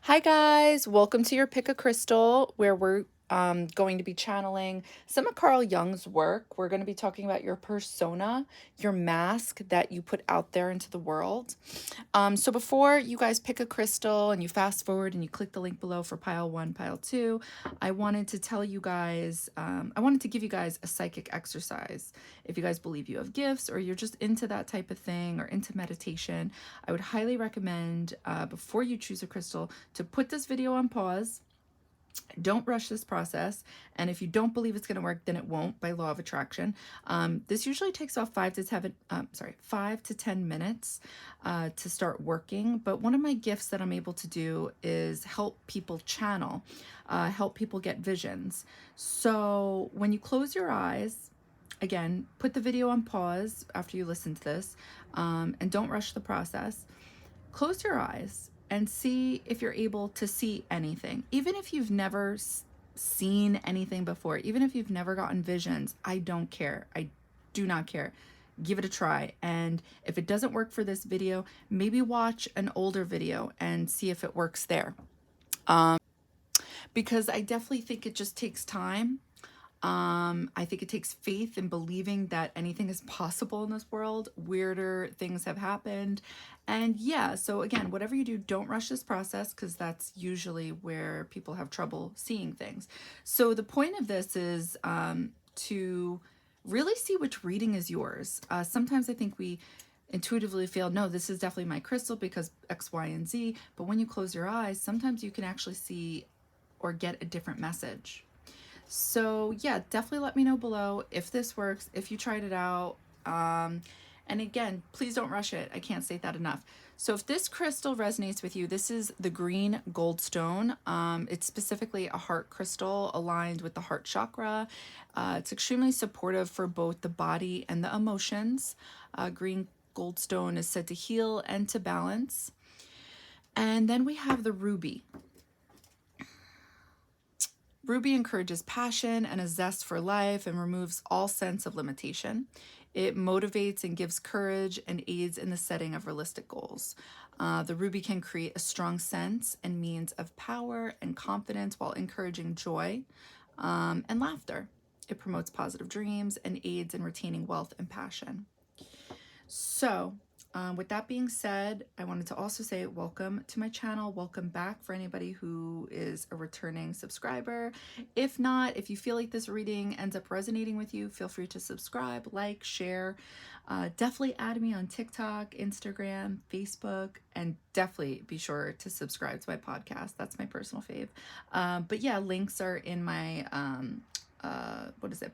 Hi guys, welcome to your Pick a Crystal, where we're going to be channeling some of Carl Jung's work. We're going to be talking about your persona, your mask that you put out there into the world. So before you guys pick a crystal and you fast forward and you click the link below for pile 1, pile 2, I wanted to tell you guys, I wanted to give you guys a psychic exercise. If you guys believe you have gifts or you're just into that type of thing or into meditation, I would highly recommend before you choose a crystal to put this video on pause. Don't rush this process, and if you don't believe it's going to work, then it won't by law of attraction. This usually takes about 5 to 10 minutes to start working. But one of my gifts that I'm able to do is help people channel, help people get visions. So when you close your eyes, again, put the video on pause after you listen to this, and don't rush the process. Close your eyes and see if you're able to see anything. Even if you've never seen anything before, even if you've never gotten visions, I don't care. I do not care. Give it a try. And if it doesn't work for this video, maybe watch an older video and see if it works there. Because I definitely think it just takes time. I think it takes faith in believing that anything is possible in this world. Weirder things have happened. And yeah, so again, whatever you do, don't rush this process, because that's usually where people have trouble seeing things. So the point of this is to really see which reading is yours. Sometimes I think we intuitively feel, no, this is definitely my crystal because X, Y, and Z. But when you close your eyes, sometimes you can actually see or get a different message. So yeah, definitely let me know below if this works, if you tried it out. And again, please don't rush it. I can't say that enough. So if this crystal resonates with you, this is the green goldstone. It's specifically a heart crystal aligned with the heart chakra. It's extremely supportive for both the body and the emotions. Green goldstone is said to heal and to balance. And then we have the ruby. Ruby encourages passion and a zest for life and removes all sense of limitation. It motivates and gives courage and aids in the setting of realistic goals. The ruby can create a strong sense and means of power and confidence while encouraging joy and laughter. It promotes positive dreams and aids in retaining wealth and passion. So, with that being said, I wanted to also say welcome to my channel. Welcome back for anybody who is a returning subscriber. If not, if you feel like this reading ends up resonating with you, feel free to subscribe, like, share. Definitely add me on TikTok, Instagram, Facebook, and definitely be sure to subscribe to my podcast. That's my personal fave. But yeah, links are in my,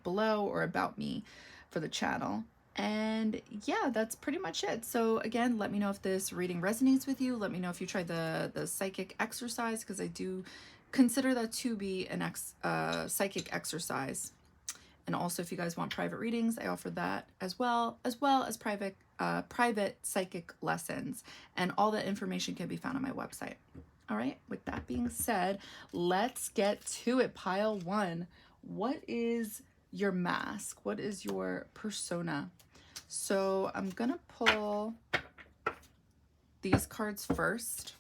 below or about me for the channel. And yeah, that's pretty much it. So again, let me know if this reading resonates with you. Let me know if you tried the psychic exercise, because I do consider that to be an psychic exercise. And also, if you guys want private readings, I offer that as well as private psychic lessons. And all that information can be found on my website. All right, with that being said, let's get to it. Pile 1. What is your mask? What is your persona? So I'm gonna pull these cards first.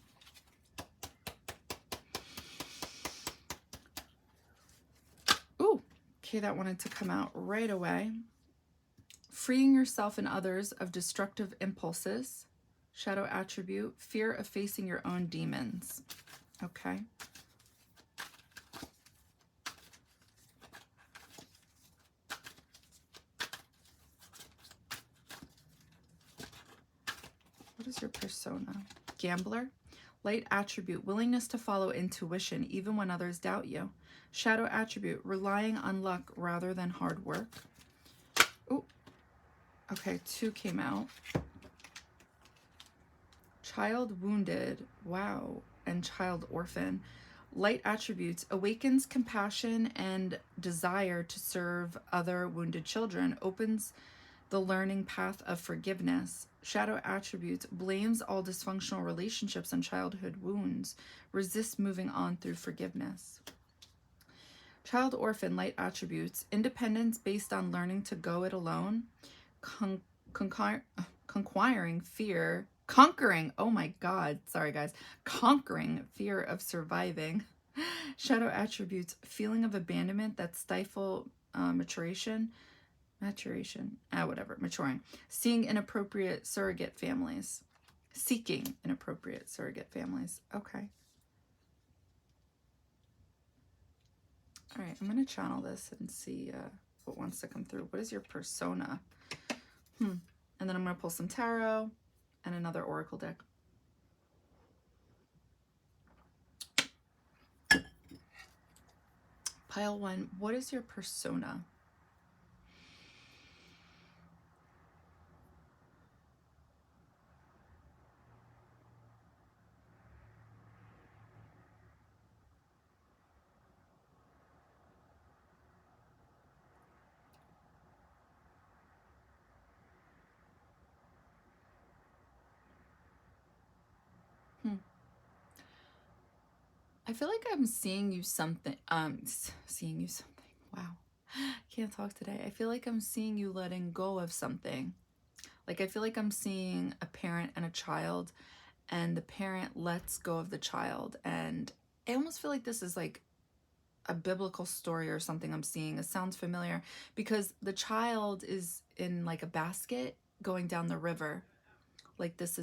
Ooh, okay, that wanted to come out right away. Freeing yourself and others of destructive impulses. Shadow attribute, fear of facing your own demons. Okay. What is your persona? Gambler. Light attribute, willingness to follow intuition even when others doubt you. Shadow attribute, relying on luck rather than hard work. Oh, okay, 2 came out. Child wounded, wow, and child orphan. Light attributes, awakens compassion and desire to serve other wounded children, opens the learning path of forgiveness. Shadow attributes, blames all dysfunctional relationships on childhood wounds, resists moving on through forgiveness. Child orphan, light attributes, independence based on learning to go it alone, conquiring fear Conquering, oh my God, sorry guys. Conquering fear of surviving. Shadow attributes, feeling of abandonment that stifle maturation, whatever, maturing. Seeing inappropriate surrogate families. Seeking inappropriate surrogate families. Okay. All right, I'm going to channel this and see what wants to come through. What is your persona? And then I'm going to pull some tarot and another oracle deck. Pile 1, what is your persona? I feel like I'm seeing you something, wow, can't talk today. I feel like I'm seeing you letting go of something. Like, I feel like I'm seeing a parent and a child, and the parent lets go of the child. And I almost feel like this is like a biblical story or something I'm seeing. It sounds familiar because the child is in like a basket going down the river. Like this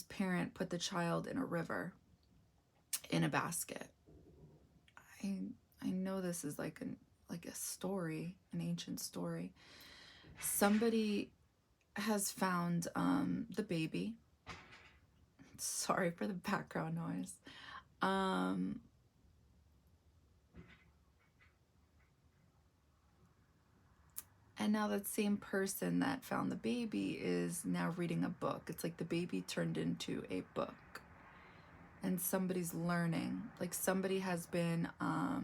parent put the child in a river in a basket. I know this is like a story, an ancient story. Somebody has found the baby. Sorry for the background noise. And now that same person that found the baby is now reading a book. It's like the baby turned into a book. And somebody's learning. Like somebody has been how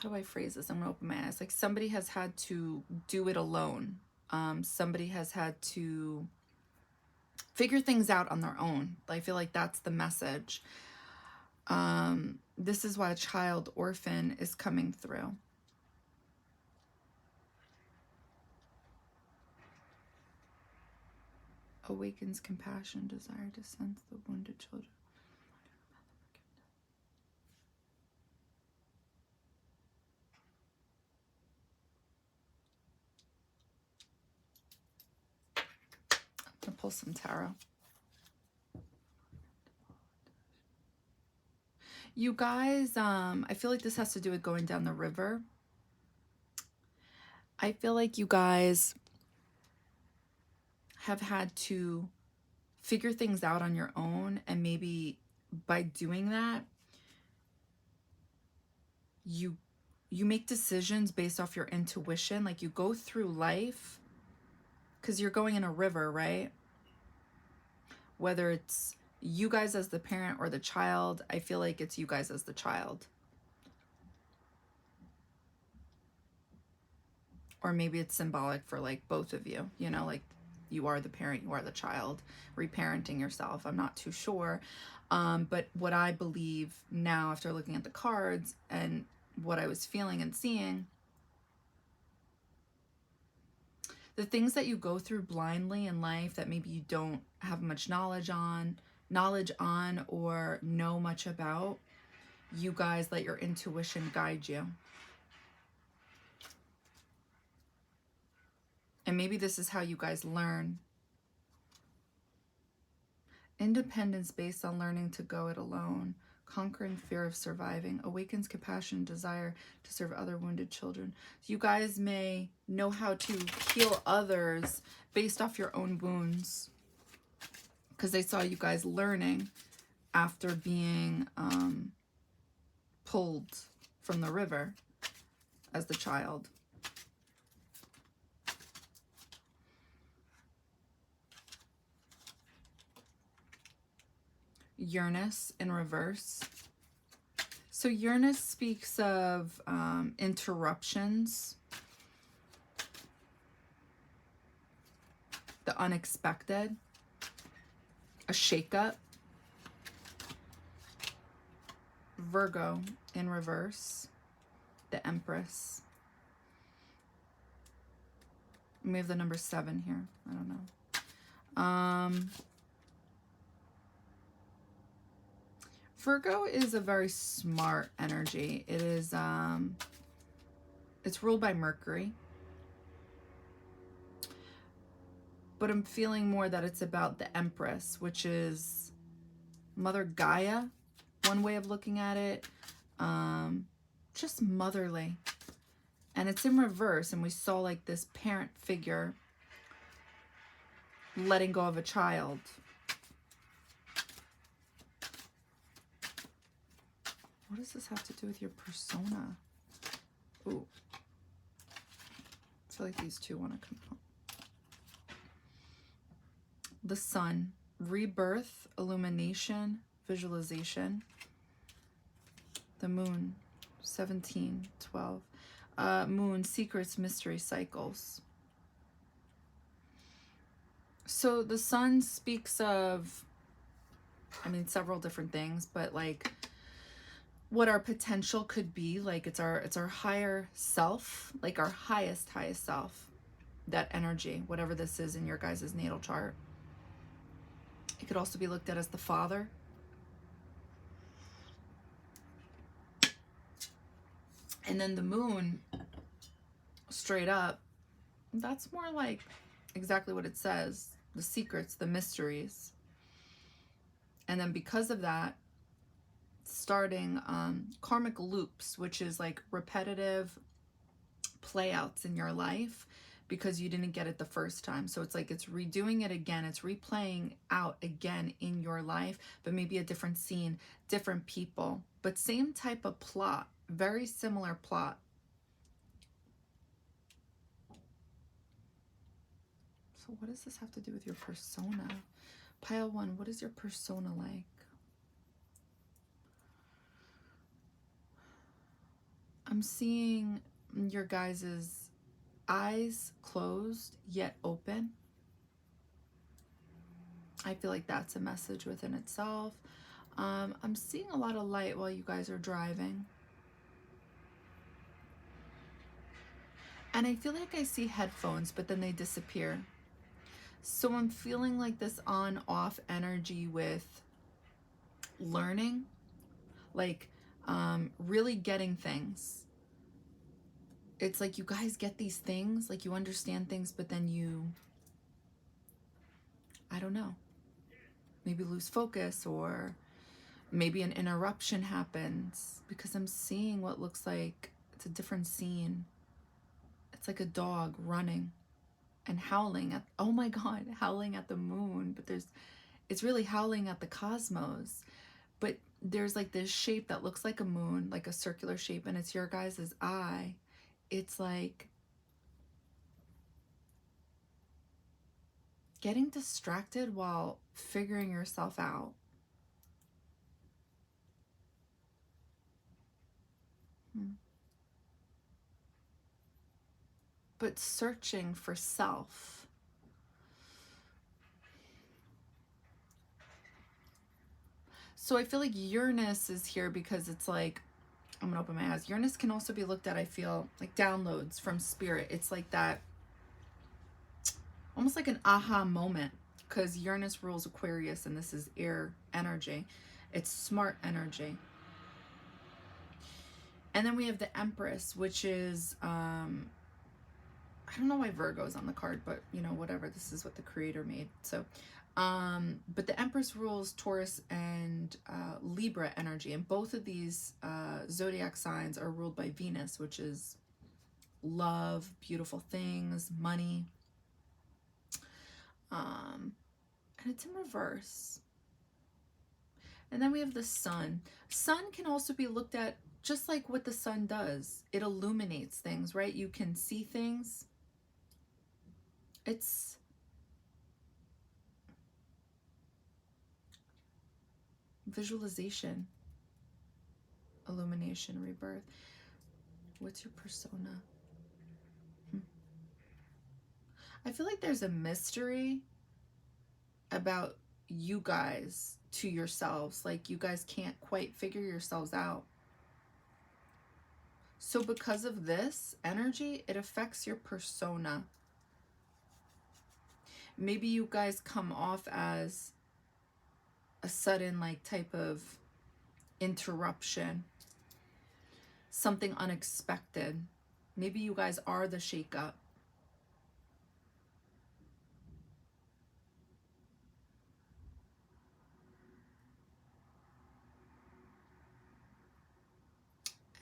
do I phrase this? I'm gonna open my eyes. Like somebody has had to do it alone. Somebody has had to figure things out on their own. I feel like that's the message. This is why a child orphan is coming through. Awakens compassion, desire to sense the wounded children. I'm gonna pull some tarot. You guys, I feel like this has to do with going down the river. I feel like you guys have had to figure things out on your own, and maybe by doing that, you make decisions based off your intuition. Like you go through life because you're going in a river, right? Whether it's you guys as the parent or the child, I feel like it's you guys as the child. Or maybe it's symbolic for like both of you, you know, like you are the parent, you are the child, reparenting yourself. I'm not too sure. But what I believe now after looking at the cards and what I was feeling and seeing, the things that you go through blindly in life that maybe you don't have much knowledge on or know much about, you guys let your intuition guide you. And maybe this is how you guys learn. Independence based on learning to go it alone. Conquering fear of surviving. Awakens compassion, desire to serve other wounded children. You guys may know how to heal others based off your own wounds. Because they saw you guys learning after being pulled from the river as the child. Uranus in reverse. So Uranus speaks of interruptions, the unexpected, a shakeup. Virgo in reverse, the Empress. We have the number 7 here. I don't know. Virgo is a very smart energy. It is, it's ruled by Mercury. But I'm feeling more that it's about the Empress, which is Mother Gaia, one way of looking at it. Just motherly. And it's in reverse, and we saw like this parent figure letting go of a child. What does this have to do with your persona? Ooh. I feel like these two want to come out. The sun, rebirth, illumination, visualization. The moon, 17, 12. Moon, secrets, mystery, cycles. So the sun speaks of, I mean, several different things, but like what our potential could be. Like it's our higher self, like our highest self, that energy, whatever this is in your guys' natal chart. It could also be looked at as the father. And then the moon, straight up, that's more like exactly what it says, the secrets, the mysteries. And then because of that, starting karmic loops, which is like repetitive playouts in your life because you didn't get it the first time. So it's like it's redoing it again. It's replaying out again in your life, but maybe a different scene, different people, but same type of plot, very similar plot. So what does this have to do with your persona? Pile 1, what is your persona like? I'm seeing your guys' eyes closed yet open. I feel like that's a message within itself. I'm seeing a lot of light while you guys are driving. And I feel like I see headphones, but then they disappear. So I'm feeling like this on-off energy with learning, like really getting things. It's like you guys get these things, like you understand things, but then you, I don't know, maybe lose focus, or maybe an interruption happens, because I'm seeing what looks like it's a different scene. It's like a dog running and howling at, oh my God, howling at the moon, but it's really howling at the cosmos. But there's like this shape that looks like a moon, like a circular shape, and it's your guys' eye. It's like getting distracted while figuring yourself out. But searching for self. So I feel like Uranus is here because it's like, I'm gonna open my eyes. Uranus can also be looked at, I feel, like downloads from spirit. It's like that, almost like an aha moment, because Uranus rules Aquarius and this is air energy. It's smart energy. And then we have the Empress, which is, I don't know why Virgo's on the card, but you know, whatever. This is what the creator made. So, but the Empress rules Taurus and Libra energy. And both of these zodiac signs are ruled by Venus, which is love, beautiful things, money. And it's in reverse. And then we have the sun. Sun can also be looked at just like what the sun does. It illuminates things, right? You can see things. It's visualization, illumination, rebirth. What's your persona? I feel like there's a mystery about you guys to yourselves. Like you guys can't quite figure yourselves out. So because of this energy, it affects your persona. maybe you guys come off as a sudden like type of interruption, something unexpected. Maybe you guys are the shakeup.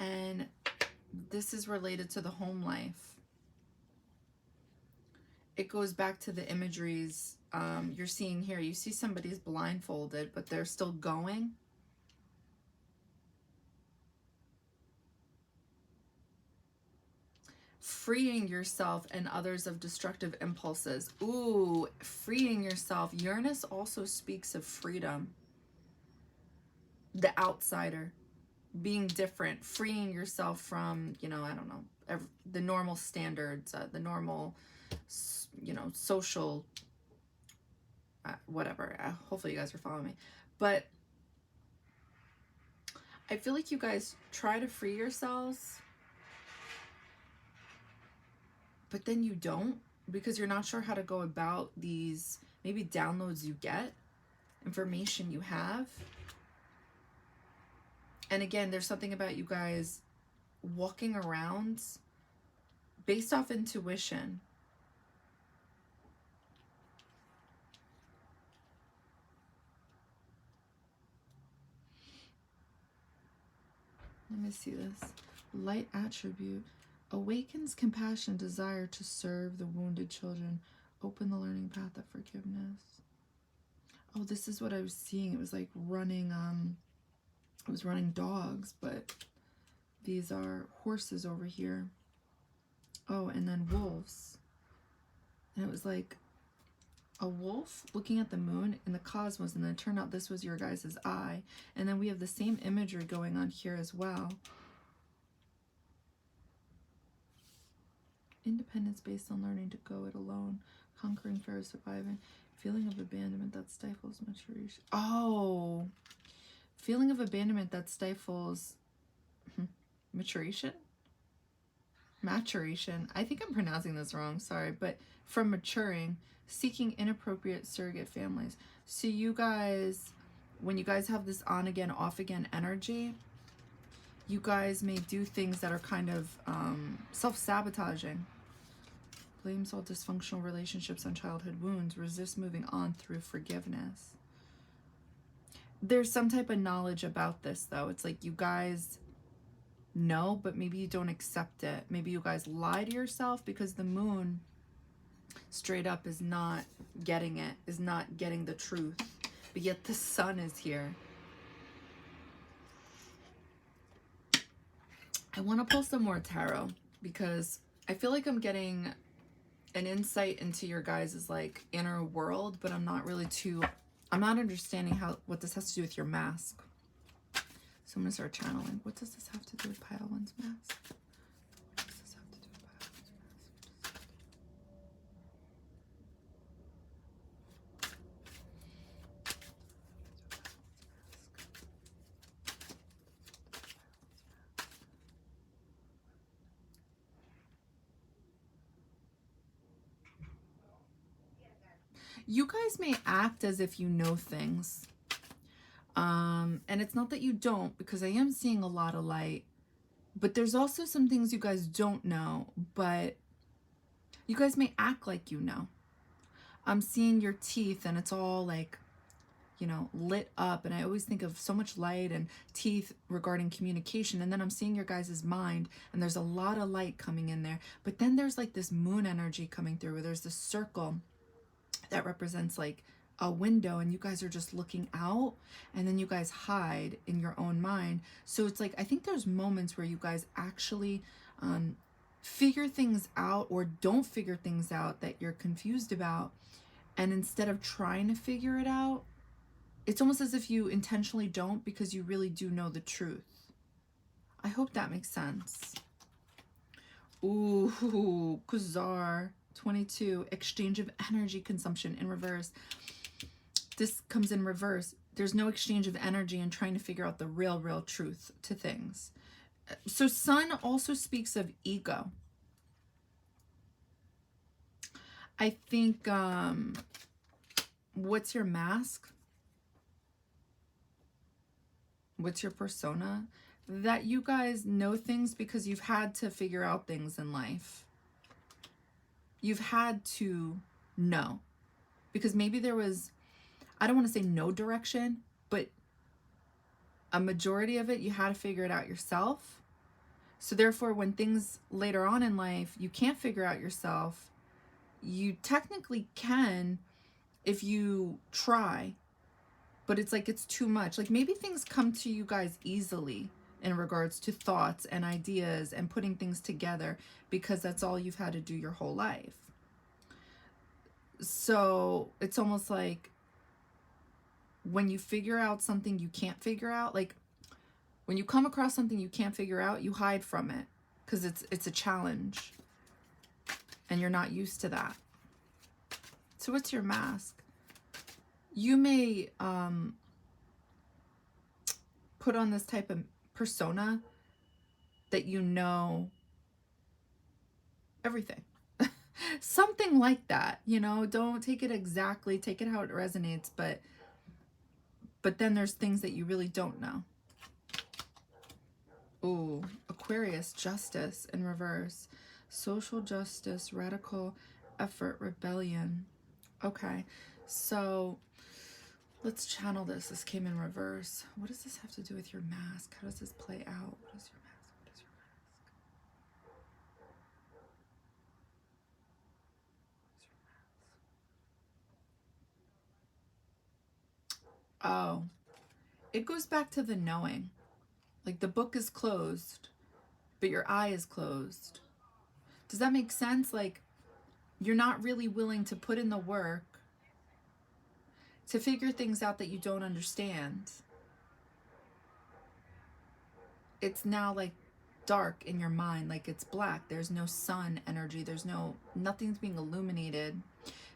And this is related to the home life. It goes back to the imageries you're seeing here. You see somebody's blindfolded, but they're still going. Freeing yourself and others of destructive impulses. Ooh, freeing yourself. Uranus also speaks of freedom. The outsider. Being different. Freeing yourself from, you know, I don't know, the normal standards, the normal, you know, social, whatever. Hopefully you guys are following me. But I feel like you guys try to free yourselves, but then you don't, because you're not sure how to go about these maybe downloads you get, information you have. And again, there's something about you guys walking around based off intuition. Let me see this. Light attribute. Awakens compassion, desire to serve the wounded children. Open the learning path of forgiveness. Oh, this is what I was seeing. It was like running, it was running dogs, but these are horses over here. Oh, and then wolves. And it was like a wolf looking at the moon in the cosmos, and then it turned out this was your guys' eye. And then we have the same imagery going on here as well. Independence based on learning to go it alone. Conquering fear of surviving. Feeling of abandonment that stifles maturation. Oh, feeling of abandonment that stifles maturation? Maturation. I think I'm pronouncing this wrong, sorry, but from maturing, seeking inappropriate surrogate families. So you guys, when you guys have this on again, off again energy, you guys may do things that are kind of self-sabotaging. Blames all dysfunctional relationships on childhood wounds. Resist moving on through forgiveness. There's some type of knowledge about this, though. It's like you guys know, but maybe you don't accept it. Maybe you guys lie to yourself because the moon straight up is not getting it, is not getting the truth. But yet the sun is here. I want to pull some more tarot because I feel like I'm getting an insight into your guys' like inner world, but I'm not understanding what this has to do with your mask. So I'm gonna start channeling. What does this have to do with Pile One's mask? What does this have to do with Pile One's mask? You guys may act as if you know things. And it's not that you don't, because I am seeing a lot of light. But there's also some things you guys don't know, but you guys may act like you know. I'm seeing your teeth and it's all like, you know, lit up. And I always think of so much light and teeth regarding communication. And then I'm seeing your guys' mind and there's a lot of light coming in there. But then there's like this moon energy coming through where there's this circle that represents like a window, and you guys are just looking out, and then you guys hide in your own mind. So it's like, I think there's moments where you guys actually figure things out or don't figure things out that you're confused about. And instead of trying to figure it out, it's almost as if you intentionally don't, because you really do know the truth. I hope that makes sense. Ooh, Kuzar 22, exchange of energy consumption in reverse. This comes in reverse. There's no exchange of energy and trying to figure out the real truth to things. So sun also speaks of ego. I think, what's your mask? What's your persona? That you guys know things because you've had to figure out things in life. You've had to know. Because maybe there was, I don't want to say no direction, but a majority of it, you had to figure it out yourself. So therefore, when things later on in life, you can't figure out yourself, you technically can if you try, but it's like it's too much. Like maybe things come to you guys easily in regards to thoughts and ideas and putting things together because that's all you've had to do your whole life. So it's almost like when you figure out something you can't figure out, like when you come across something you can't figure out, you hide from it because it's a challenge and you're not used to that. So what's your mask? You may put on this type of persona that you know everything. Something like that, you know, don't take it exactly, take it how it resonates, but then there's things that you really don't know. Ooh, Aquarius, justice in reverse. Social justice, radical effort, rebellion. Okay, so let's channel this. This came in reverse. What does this have to do with your mask? How does this play out? What is your mask? What is your mask? Oh, it goes back to the knowing. Like the book is closed, but your eye is closed. Does that make sense? Like you're not really willing to put in the work to figure things out that you don't understand. It's now like dark in your mind, like it's black. There's no sun energy. There's nothing's being illuminated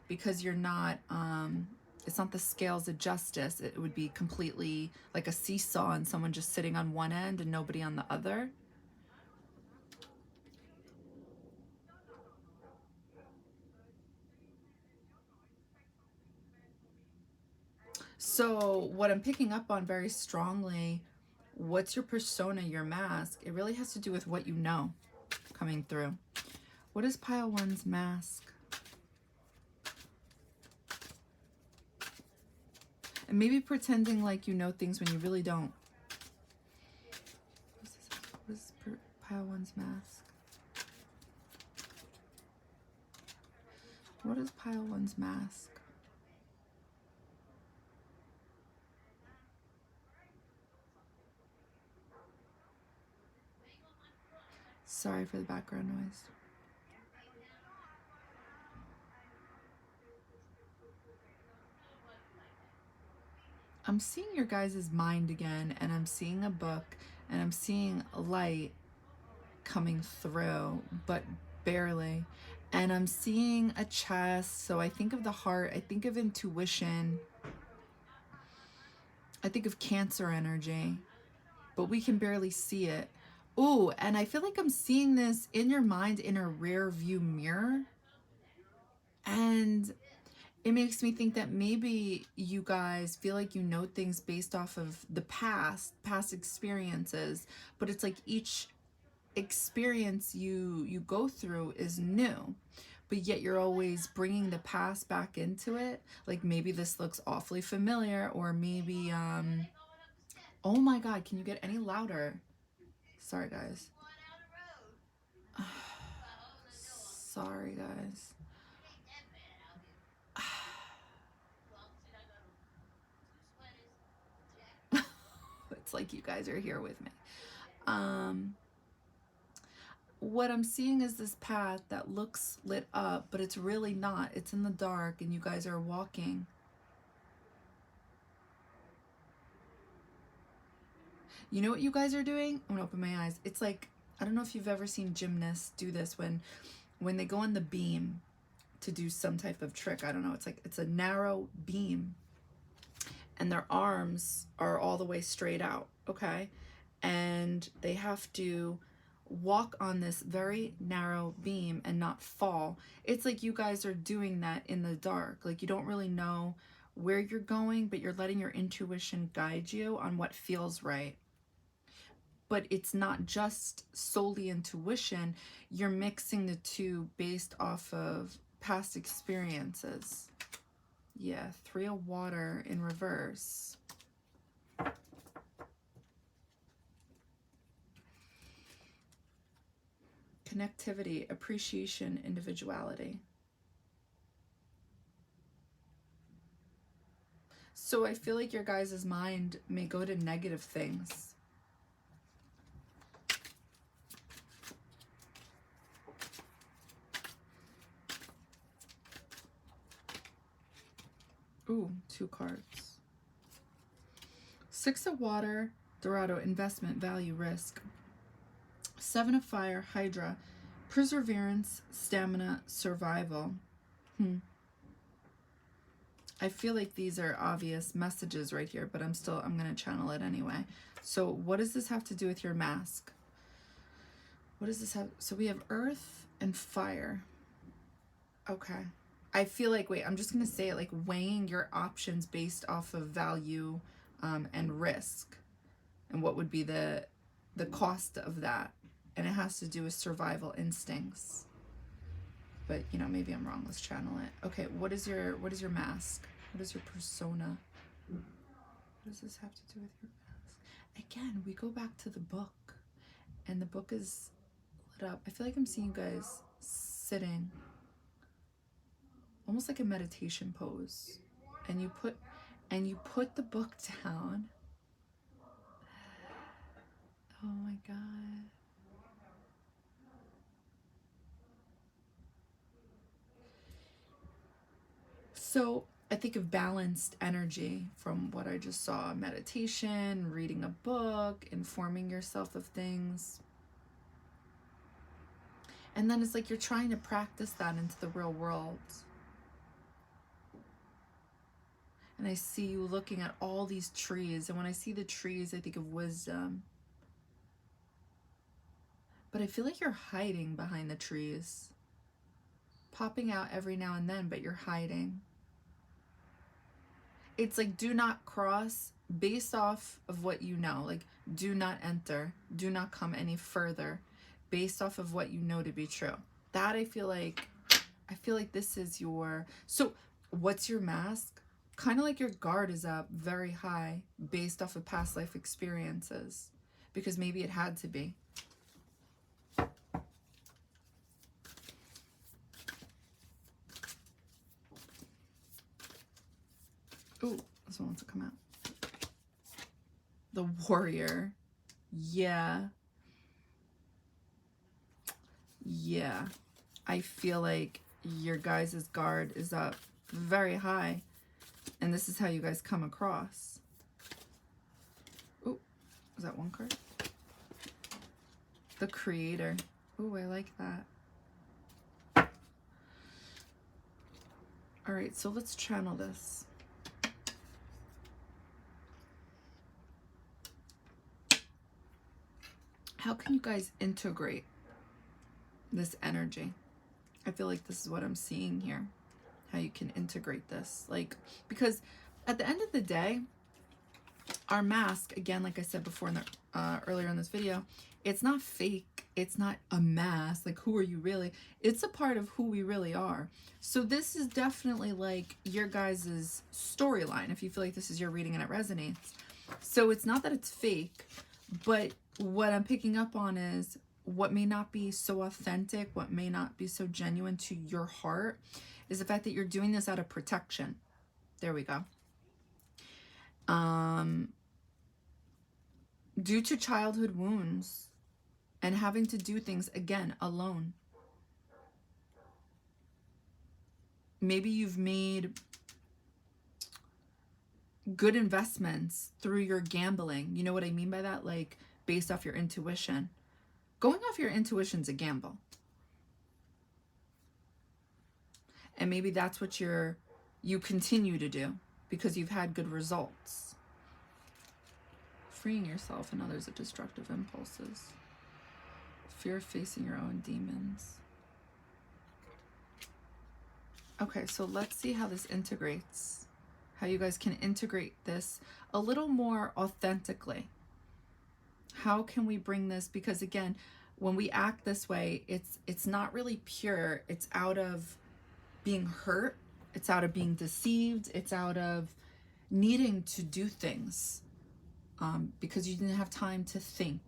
because you're not, it's not the scales of justice. It would be completely like a seesaw and someone just sitting on one end and nobody on the other. So what I'm picking up on very strongly, what's your persona, your mask? It really has to do with what you know coming through. What is pile one's mask? And maybe pretending like you know things when you really don't. What is pile one's mask? What is pile one's mask? Sorry for the background noise. I'm seeing your guys' mind again, and I'm seeing a book, and I'm seeing a light coming through, but barely. And I'm seeing a chest, so I think of the heart, I think of intuition, I think of Cancer energy, but we can barely see it. Ooh, and I feel like I'm seeing this in your mind in a rear view mirror. And it makes me think that maybe you guys feel like you know things based off of the past experiences, but it's like each experience you go through is new, but yet you're always bringing the past back into it. Like maybe this looks awfully familiar, or maybe oh my god, can you get any louder? Sorry guys. Sorry guys. It's like you guys are here with me. What I'm seeing is this path that looks lit up, but it's really not. It's in the dark and you guys are walking. You know what you guys are doing? I'm gonna open my eyes. It's like, I don't know if you've ever seen gymnasts do this when they go on the beam to do some type of trick. I don't know. It's like, it's a narrow beam and their arms are all the way straight out, okay? And they have to walk on this very narrow beam and not fall. It's like you guys are doing that in the dark. Like you don't really know where you're going, but you're letting your intuition guide you on what feels right. But it's not just solely intuition. You're mixing the two based off of past experiences. Yeah, 3 of water in reverse. Connectivity, appreciation, individuality. So I feel like your guys' mind may go to negative things. Ooh, 2 cards. 6 of water, Dorado, investment, value, risk. 7 of fire, Hydra, perseverance, stamina, survival. I feel like these are obvious messages right here, but I'm going to channel it anyway. So what does this have to do with your mask? What does this have? So we have earth and fire. Okay. I feel like, wait, I'm just going to say it, like weighing your options based off of value and risk. And what would be the cost of that. And it has to do with survival instincts. But, you know, maybe I'm wrong. Let's channel it. Okay, what is your mask? What is your persona? What does this have to do with your mask? Again, we go back to the book. And the book is lit up. I feel like I'm seeing you guys sitting almost like a meditation pose. And you put the book down. Oh my God. So I think of balanced energy from what I just saw. Meditation, reading a book, informing yourself of things. And then it's like you're trying to practice that into the real world. And I see you looking at all these trees. And when I see the trees, I think of wisdom. But I feel like you're hiding behind the trees. Popping out every now and then, but you're hiding. It's like do not cross based off of what you know. Like do not enter. Do not come any further based off of what you know to be true. That I feel like this is your... So what's your mask? Kind of like your guard is up very high based off of past life experiences. Because maybe it had to be. Ooh, this one wants to come out. The warrior. Yeah. Yeah. I feel like your guys' guard is up very high. And this is how you guys come across. Ooh, is that one card? The creator. Ooh, I like that. All right, so let's channel this. How can you guys integrate this energy? I feel like this is what I'm seeing here. How you can integrate this. Like, because at the end of the day, our mask, again, like I said before in the earlier in this video, it's not fake. It's not a mask. Like, who are you really? It's a part of who we really are. So this is definitely like your guys' storyline, if you feel like this is your reading and it resonates. So it's not that it's fake, but what I'm picking up on is what may not be so authentic, what may not be so genuine to your heart, is the fact that you're doing this out of protection. There we go. Due to childhood wounds and having to do things, again, alone. Maybe you've made good investments through your gambling. You know what I mean by that? Like, based off your intuition. Going off your intuition's a gamble. And maybe that's what you continue to do because you've had good results. Freeing yourself and others of destructive impulses. Fear of facing your own demons. Okay, so let's see how this integrates. How you guys can integrate this a little more authentically. How can we bring this? Because again, when we act this way, it's not really pure. It's out of being hurt. It's out of being deceived. It's out of needing to do things because you didn't have time to think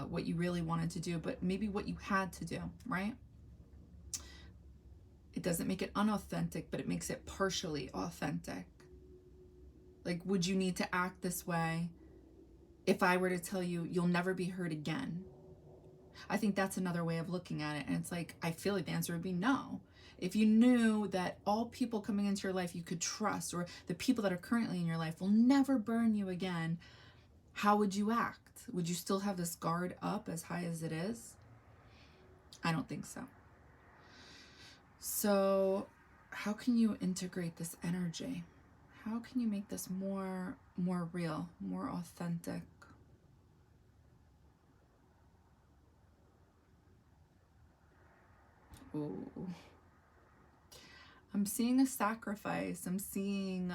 what you really wanted to do, but maybe what you had to do, right? It doesn't make it unauthentic, but it makes it partially authentic. Like, would you need to act this way if I were to tell you you'll never be hurt again? I think that's another way of looking at it. And it's like, I feel like the answer would be no. If you knew that all people coming into your life you could trust, or the people that are currently in your life will never burn you again, how would you act? Would you still have this guard up as high as it is? I don't think so. So how can you integrate this energy? How can you make this more real, more authentic? Ooh. I'm seeing a sacrifice. I'm seeing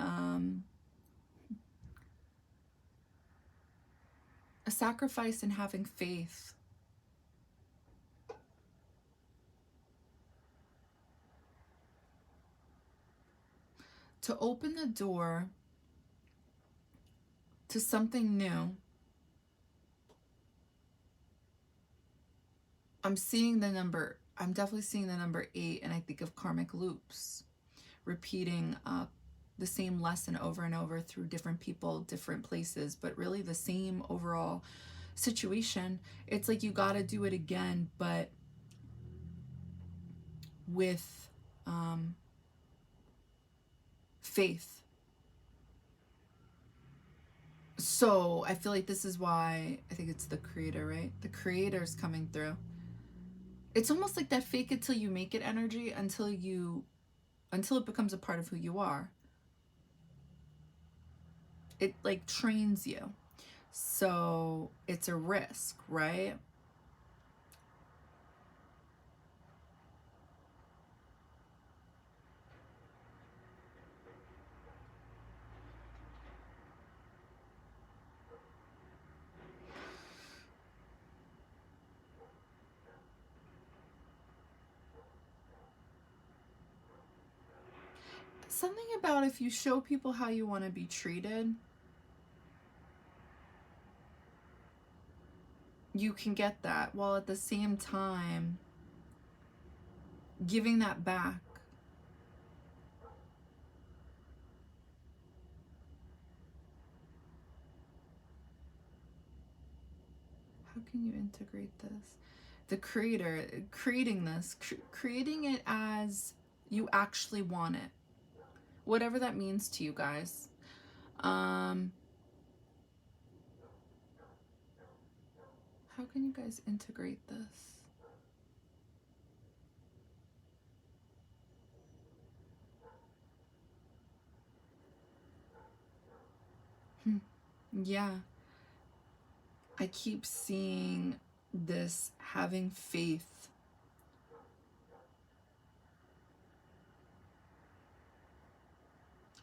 a sacrifice in having faith. To open the door to something new. I'm definitely seeing the number 8, and I think of karmic loops, repeating the same lesson over and over through different people, different places, but really the same overall situation. It's like you got to do it again, but with faith. So I feel like this is why I think it's the creator, right? The creator's coming through. It's almost like that fake it till you make it energy until it becomes a part of who you are. It like trains you. So it's a risk, right? Something about if you show people how you want to be treated, you can get that, while at the same time giving that back. How can you integrate this? The creator, creating this, creating it as you actually want it. Whatever that means to you guys. How can you guys integrate this? Yeah. I keep seeing this having faith.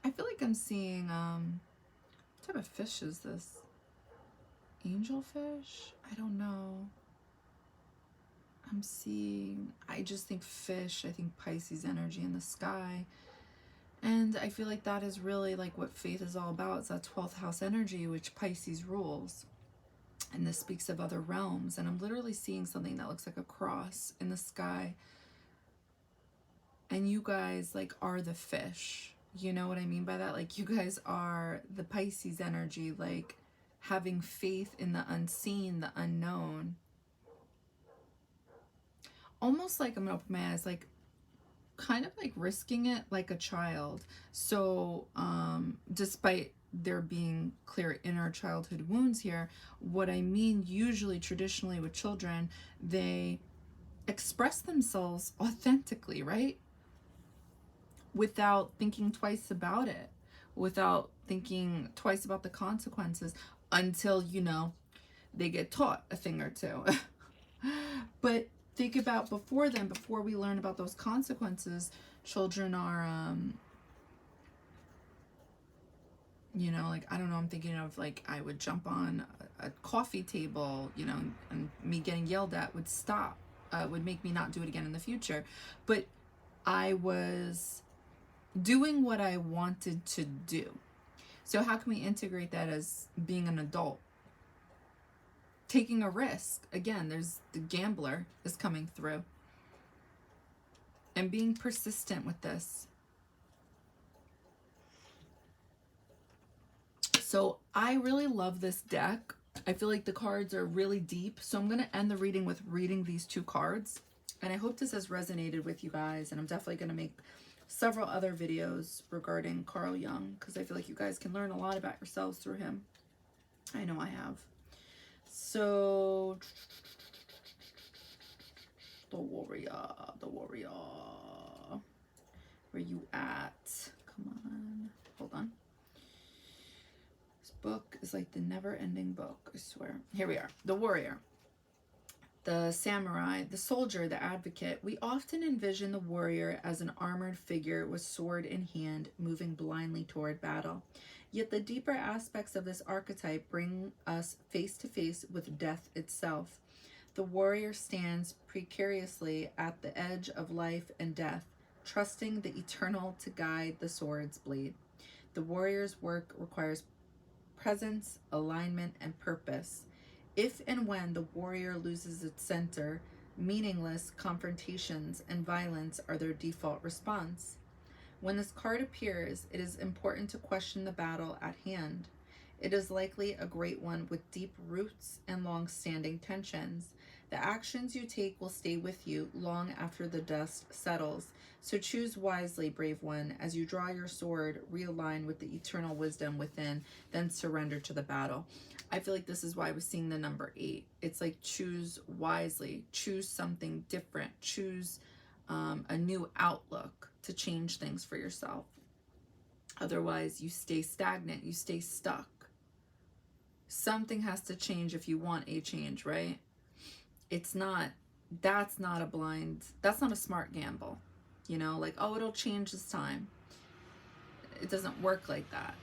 I feel like I'm seeing, what type of fish is this? Angelfish? I don't know. I just think fish. I think Pisces energy in the sky. And I feel like that is really like what faith is all about. It's that 12th house energy, which Pisces rules. And this speaks of other realms. And I'm literally seeing something that looks like a cross in the sky. And you guys like are the fish. You know what I mean by that? Like you guys are the Pisces energy, like having faith in the unseen, the unknown. Almost like, I'm gonna open my eyes, like kind of like risking it like a child. So despite there being clear inner childhood wounds here, what I mean usually traditionally with children, they express themselves authentically, right? Without thinking twice about it, without thinking twice about the consequences, until, you know, they get taught a thing or two. But think about before then, before we learn about those consequences, children are, you know, like, I don't know, I'm thinking of, like, I would jump on a coffee table, you know, and me getting yelled at would stop, would make me not do it again in the future. But I was doing what I wanted to do. So how can we integrate that as being an adult? Taking a risk. Again, there's the gambler is coming through. And being persistent with this. So I really love this deck. I feel like the cards are really deep. So I'm going to end the reading with reading these 2 cards. And I hope this has resonated with you guys. And I'm definitely going to make several other videos regarding Carl Jung, because I feel like you guys can learn a lot about yourselves through him. I know I have. So, the warrior. Where you at? Come on. Hold on. This book is like the never-ending book, I swear. Here we are. The warrior. The samurai, the soldier, the advocate. We often envision the warrior as an armored figure with sword in hand, moving blindly toward battle. Yet the deeper aspects of this archetype bring us face to face with death itself. The warrior stands precariously at the edge of life and death, trusting the eternal to guide the sword's blade. The warrior's work requires presence, alignment, and purpose. If and when the warrior loses its center, meaningless confrontations and violence are their default response. When this card appears, it is important to question the battle at hand. It is likely a great one with deep roots and long-standing tensions. The actions you take will stay with you long after the dust settles. So choose wisely, brave one, as you draw your sword, realign with the eternal wisdom within, then surrender to the battle. I feel like this is why I was seeing the number 8. It's like choose wisely, choose something different, choose a new outlook to change things for yourself. Otherwise, you stay stagnant, you stay stuck. Something has to change if you want a change, right? That's not a smart gamble. You know, like, oh, it'll change this time. It doesn't work like that.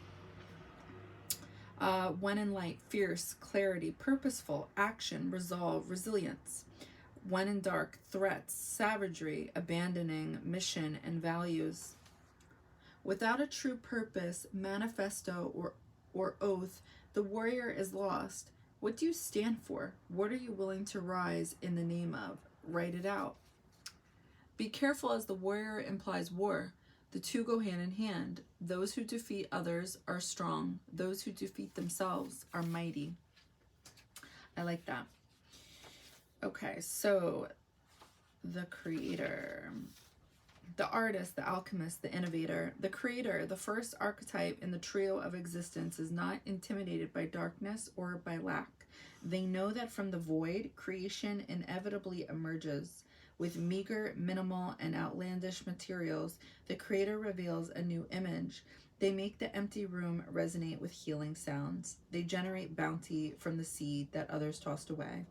When in light, fierce, clarity, purposeful, action, resolve, resilience. When in dark, threats, savagery, abandoning mission and values. Without a true purpose, manifesto, or oath, the warrior is lost. What do you stand for? What are you willing to rise in the name of? Write it out. Be careful, as the warrior implies war. The two go hand in hand. Those who defeat others are strong. Those who defeat themselves are mighty. I like that. Okay, so the creator, the artist, the alchemist, the innovator, the creator, the first archetype in the trio of existence, is not intimidated by darkness or by lack. They know that from the void, creation inevitably emerges. With meager, minimal, and outlandish materials, the creator reveals a new image. They make the empty room resonate with healing sounds. They generate bounty from the seed that others tossed away.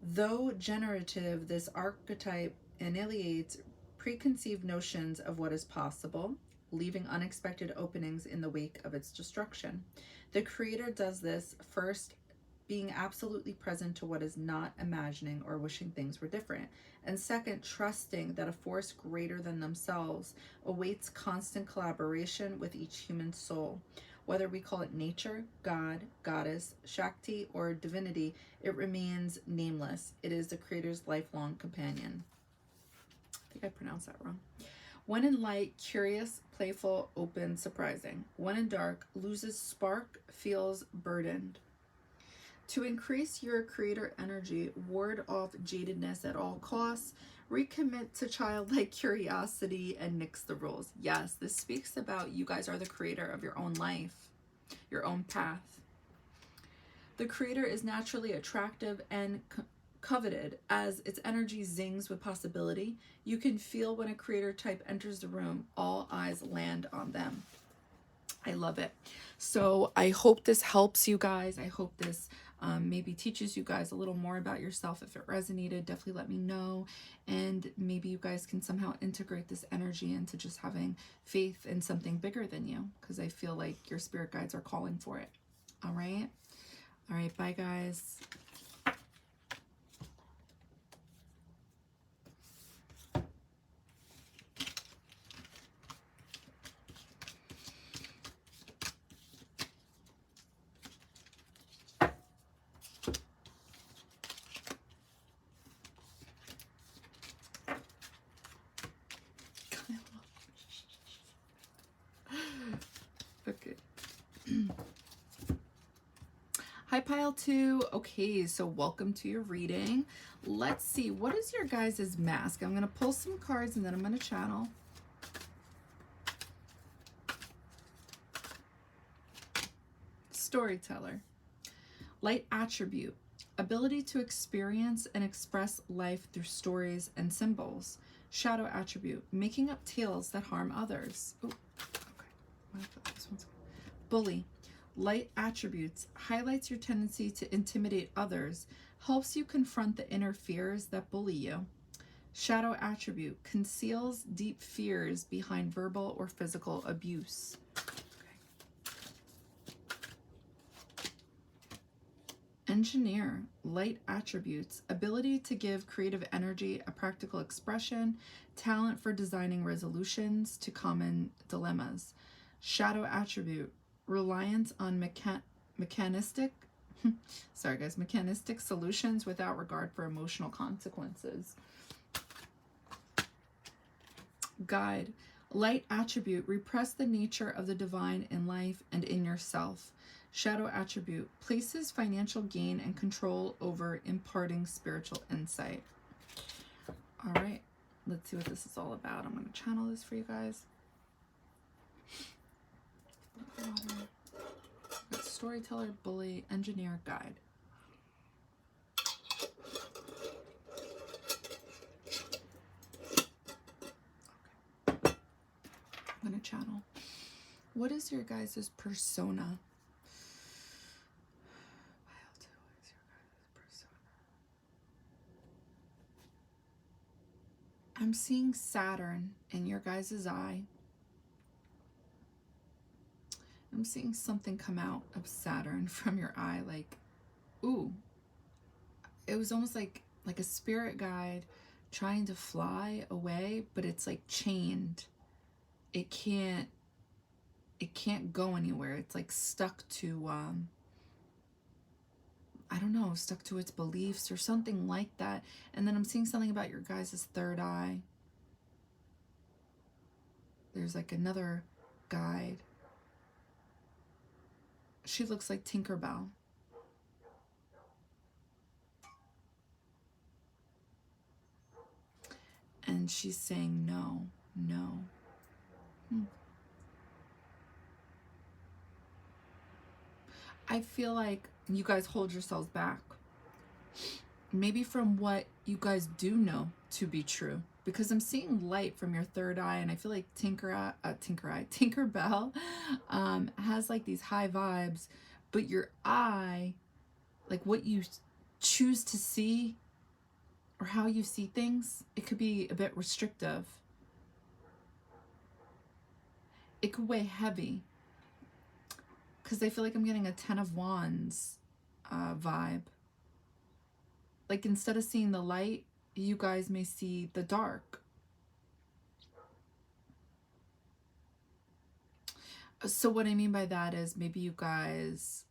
Though generative, this archetype annihilates preconceived notions of what is possible, leaving unexpected openings in the wake of its destruction. The creator does this first, being absolutely present to what is not, imagining or wishing things were different, and second, trusting that a force greater than themselves awaits constant collaboration with each human soul. Whether we call it nature, God, goddess, Shakti, or divinity, it remains nameless. It is the creator's lifelong companion. I think I pronounced that wrong. When in light, curious, playful, open, surprising. When in dark, loses spark, feels burdened. To increase your creator energy, ward off jadedness at all costs, recommit to childlike curiosity, and nix the rules. Yes, this speaks about you guys are the creator of your own life, your own path. The creator is naturally attractive and coveted as its energy zings with possibility. You can feel when a creator type enters the room, all eyes land on them. I love it. So I hope this helps you guys. I hope this maybe teaches you guys a little more about yourself. If it resonated, definitely let me know. And maybe you guys can somehow integrate this energy into just having faith in something bigger than you, because I feel like your spirit guides are calling for it. All right. All right. Bye, guys. Okay. Hi, pile 2. Okay, so welcome to your reading. Let's see, what is your guys' mask? I'm going to pull some cards and then I'm going to channel. Storyteller. Light attribute. Ability to experience and express life through stories and symbols. Shadow attribute. Making up tales that harm others. Oh, okay. This one's... Bully. Light attributes. Highlights your tendency to intimidate others. Helps you confront the inner fears that bully you. Shadow attribute. Conceals deep fears behind verbal or physical abuse. Engineer. Light attributes. Ability to give creative energy a practical expression. Talent for designing resolutions to common dilemmas. Shadow attribute. Reliance on mechanistic solutions without regard for emotional consequences. Guide. Light attribute. Repress the nature of the divine in life and in yourself. Shadow attribute. Places financial gain and control over imparting spiritual insight. All right, let's see what this is all about. I'm going to channel this for you guys. Storyteller, bully, engineer, guide. Okay. I'm going to channel. What is your guys' persona? I'm seeing Saturn in your guys' eye. I'm seeing something come out of Saturn from your eye, like, ooh. It was almost like a spirit guide trying to fly away, but it's like chained. It can't go anywhere. It's like stuck to I don't know, stuck to its beliefs or something like that. And then I'm seeing something about your guys' third eye. There's like another guide. She looks like Tinkerbell. And she's saying no, no. I feel like you guys hold yourselves back. Maybe from what you guys do know to be true. Because I'm seeing light from your third eye, and I feel like Tinkerbell has like these high vibes, but your eye, like what you choose to see or how you see things, it could be a bit restrictive. It could weigh heavy. Because I feel like I'm getting a 10 of Wands vibe. Like instead of seeing the light, you guys may see the dark. So what I mean by that is maybe you guys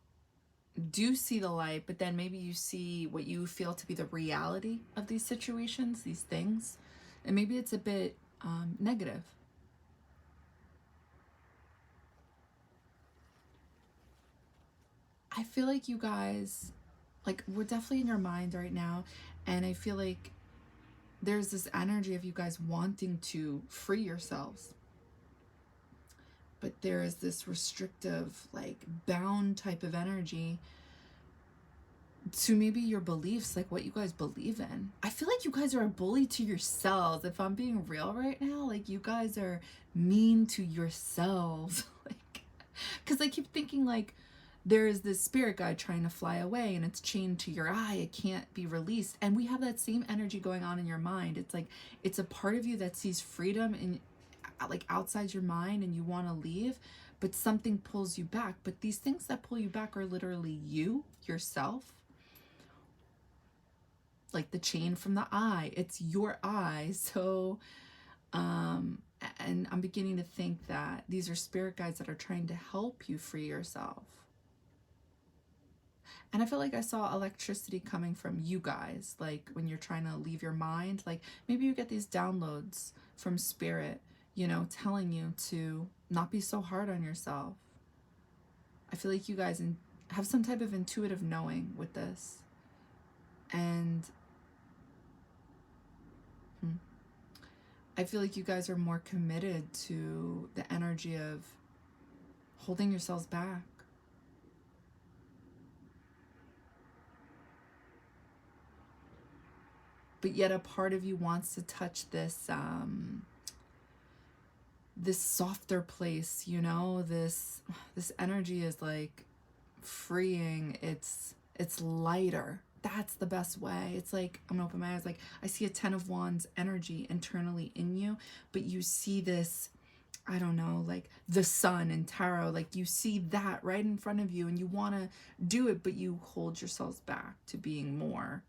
do see the light, but then maybe you see what you feel to be the reality of these situations, these things. And maybe it's a bit negative. I feel like you guys, like, we're definitely in your mind right now. And I feel like there's this energy of you guys wanting to free yourselves. But there is this restrictive, like, bound type of energy to maybe your beliefs, like what you guys believe in. I feel like you guys are a bully to yourselves. If I'm being real right now, like, you guys are mean to yourselves. Like, because I keep thinking, like, there is this spirit guide trying to fly away, and it's chained to your eye. It can't be released. And we have that same energy going on in your mind. It's like, it's a part of you that sees freedom in, like, outside your mind, and you want to leave, but something pulls you back. But these things that pull you back are literally you, yourself. Like the chain from the eye, it's your eye. So, and I'm beginning to think that these are spirit guides that are trying to help you free yourself. And I feel like I saw electricity coming from you guys, like when you're trying to leave your mind, like maybe you get these downloads from spirit, you know, telling you to not be so hard on yourself. I feel like you guys have some type of intuitive knowing with this. And I feel like you guys are more committed to the energy of holding yourselves back. But yet a part of you wants to touch this this softer place, you know, this energy is like freeing, it's lighter. That's the best way. It's like, I'm gonna open my eyes, like I see a 10 of Wands energy internally in you, but you see this, I don't know, like the sun in tarot, like you see that right in front of you and you want to do it, but you hold yourselves back to being more,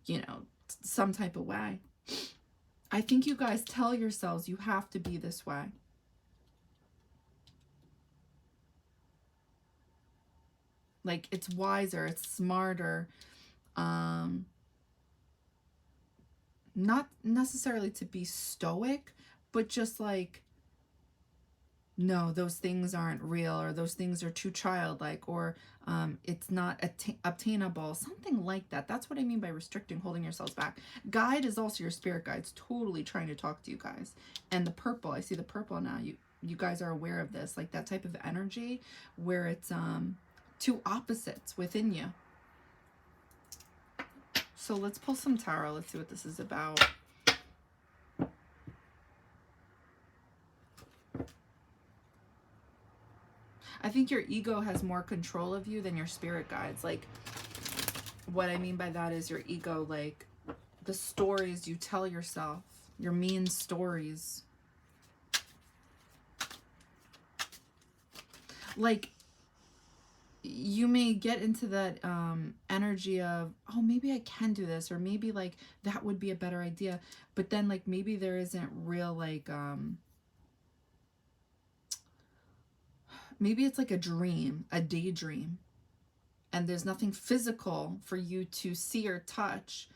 you know, some type of way. I think you guys tell yourselves you have to be this way. Like it's wiser, it's smarter. Not necessarily to be stoic, but just like, no, those things aren't real, or those things are too childlike, or it's not obtainable, something like that. That's what I mean by restricting, holding yourselves back. Guide is also your spirit guides, totally trying to talk to you guys. And the purple, I see the purple now. You guys are aware of this, like that type of energy where it's two opposites within you. So let's pull some tarot. Let's see what this is about. I think your ego has more control of you than your spirit guides. Like, what I mean by that is your ego, like the stories you tell yourself, your mean stories. Like, you may get into that energy of, oh, maybe I can do this, or maybe like that would be a better idea. But then like maybe there isn't real like maybe it's like a dream, a daydream, and there's nothing physical for you to see or touch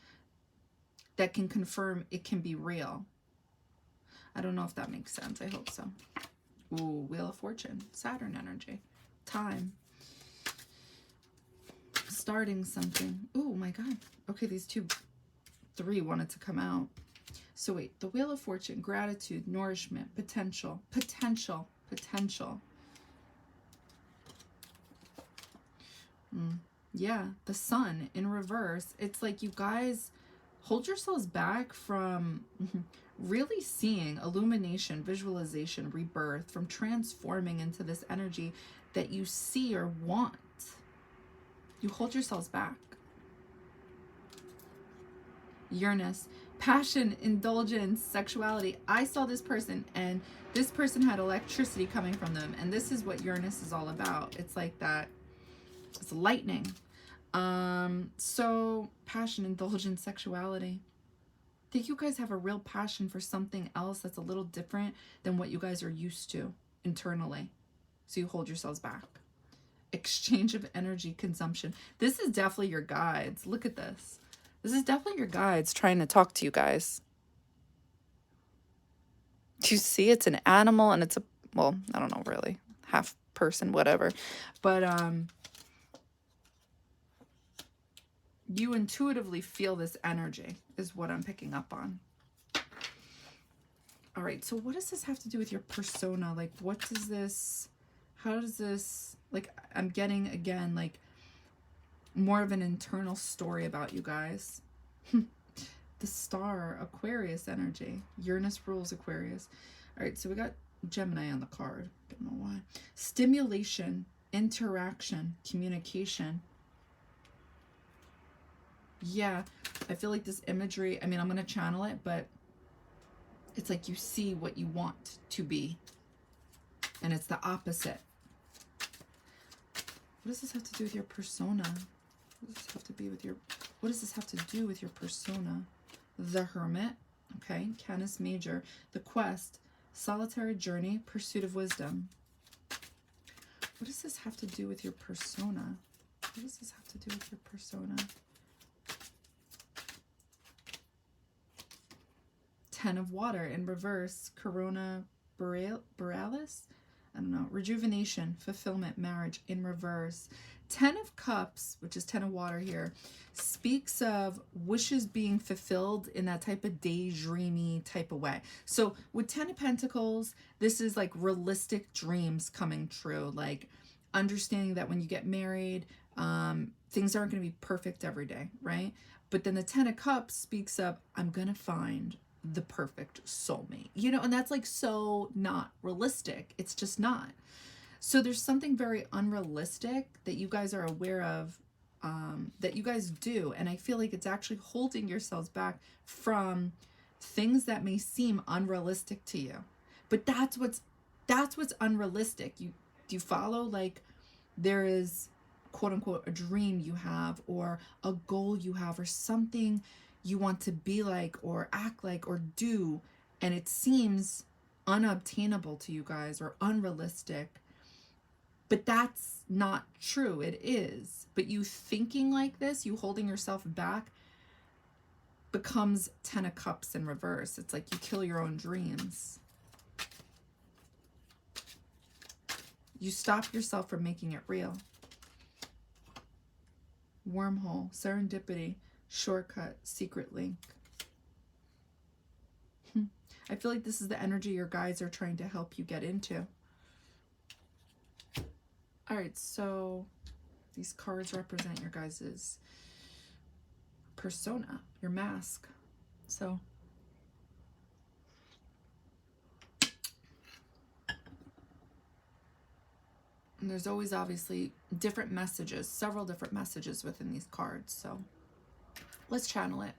that can confirm it can be real. I don't know if that makes sense. I hope so. Ooh, Wheel of Fortune, Saturn energy, time. Starting something. Oh my God. Okay, these three wanted to come out. So wait, the Wheel of Fortune, gratitude, nourishment, potential. Yeah, the sun in reverse. It's like you guys hold yourselves back from really seeing illumination, visualization, rebirth, from transforming into this energy that you see or want. You hold yourselves back. Uranus, passion, indulgence, sexuality. I saw this person and this person had electricity coming from them, and this is what Uranus is all about. It's like that. It's lightning. So passion, indulgence, sexuality. I think you guys have a real passion for something else that's a little different than what you guys are used to internally. So you hold yourselves back. Exchange of energy, consumption. This is definitely your guides. Look at this. This is definitely your guides trying to talk to you guys. Do you see? It's an animal and it's a, well, I don't know really, half person, whatever. But you intuitively feel this energy is what I'm picking up on. All right, so what does this have to do with your persona? Like, what does this, how does this, like, I'm getting, again, like, more of an internal story about you guys. The star, Aquarius energy. Uranus rules Aquarius. All right, so we got Gemini on the card. Don't know why. Stimulation. interaction, communication. Yeah, I feel like this imagery, I mean, I'm going to channel it, but it's like you see what you want to be, and it's the opposite. What does this have to do with your persona? What does this have to be with your, what does this have to do with your persona? The Hermit, okay, Canis Major, the Quest, solitary journey, pursuit of wisdom. What does this have to do with your persona? What does this have to do with your persona? Ten of Water in reverse, Corona Borealis, I don't know, rejuvenation, fulfillment, marriage in reverse. 10 of Cups, which is 10 of Water here, speaks of wishes being fulfilled in that type of daydreamy type of way. So with 10 of Pentacles, this is like realistic dreams coming true, like understanding that when you get married, things aren't going to be perfect every day, right? But then the 10 of Cups speaks of, I'm going to find the perfect soulmate, you know, and that's like so not realistic. It's just not. So there's something very unrealistic that you guys are aware of, that you guys do. And I feel like it's actually holding yourselves back from things that may seem unrealistic to you. But that's what's unrealistic. Do you follow? Like there is quote unquote a dream you have, or a goal you have, or something you want to be like or act like or do, and it seems unobtainable to you guys or unrealistic. But that's not true. It is. But you thinking like this, you holding yourself back, becomes 10 of Cups in reverse. It's like you kill your own dreams. You stop yourself from making it real. Wormhole, serendipity, shortcut, secret link. I feel like this is the energy your guides are trying to help you get into. All right, so these cards represent your guys' persona, your mask. So and there's always obviously different messages, several different messages within these cards. So let's channel it.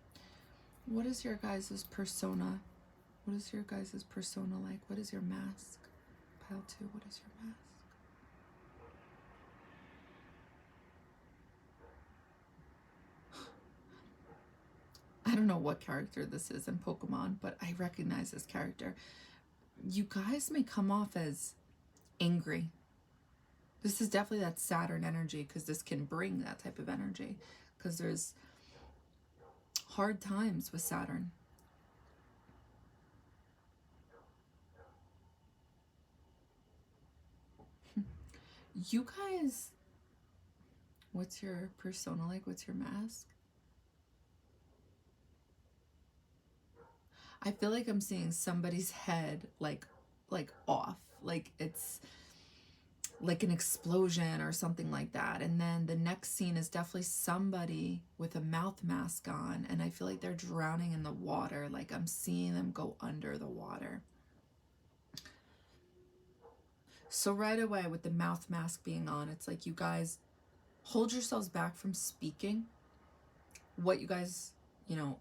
What is your guys' persona? What is your guys' persona like? What is your mask? Pile 2, what is your mask? I don't know what character this is in Pokemon, but I recognize this character. You guys may come off as angry. This is definitely that Saturn energy, because this can bring that type of energy, because there's hard times with Saturn. You guys, what's your persona like? What's your mask? I feel like I'm seeing somebody's head like off, like it's like an explosion or something like that. And then the next scene is definitely somebody with a mouth mask on, and I feel like they're drowning in the water. Like I'm seeing them go under the water. So right away with the mouth mask being on, it's like you guys hold yourselves back from speaking what you guys, you know,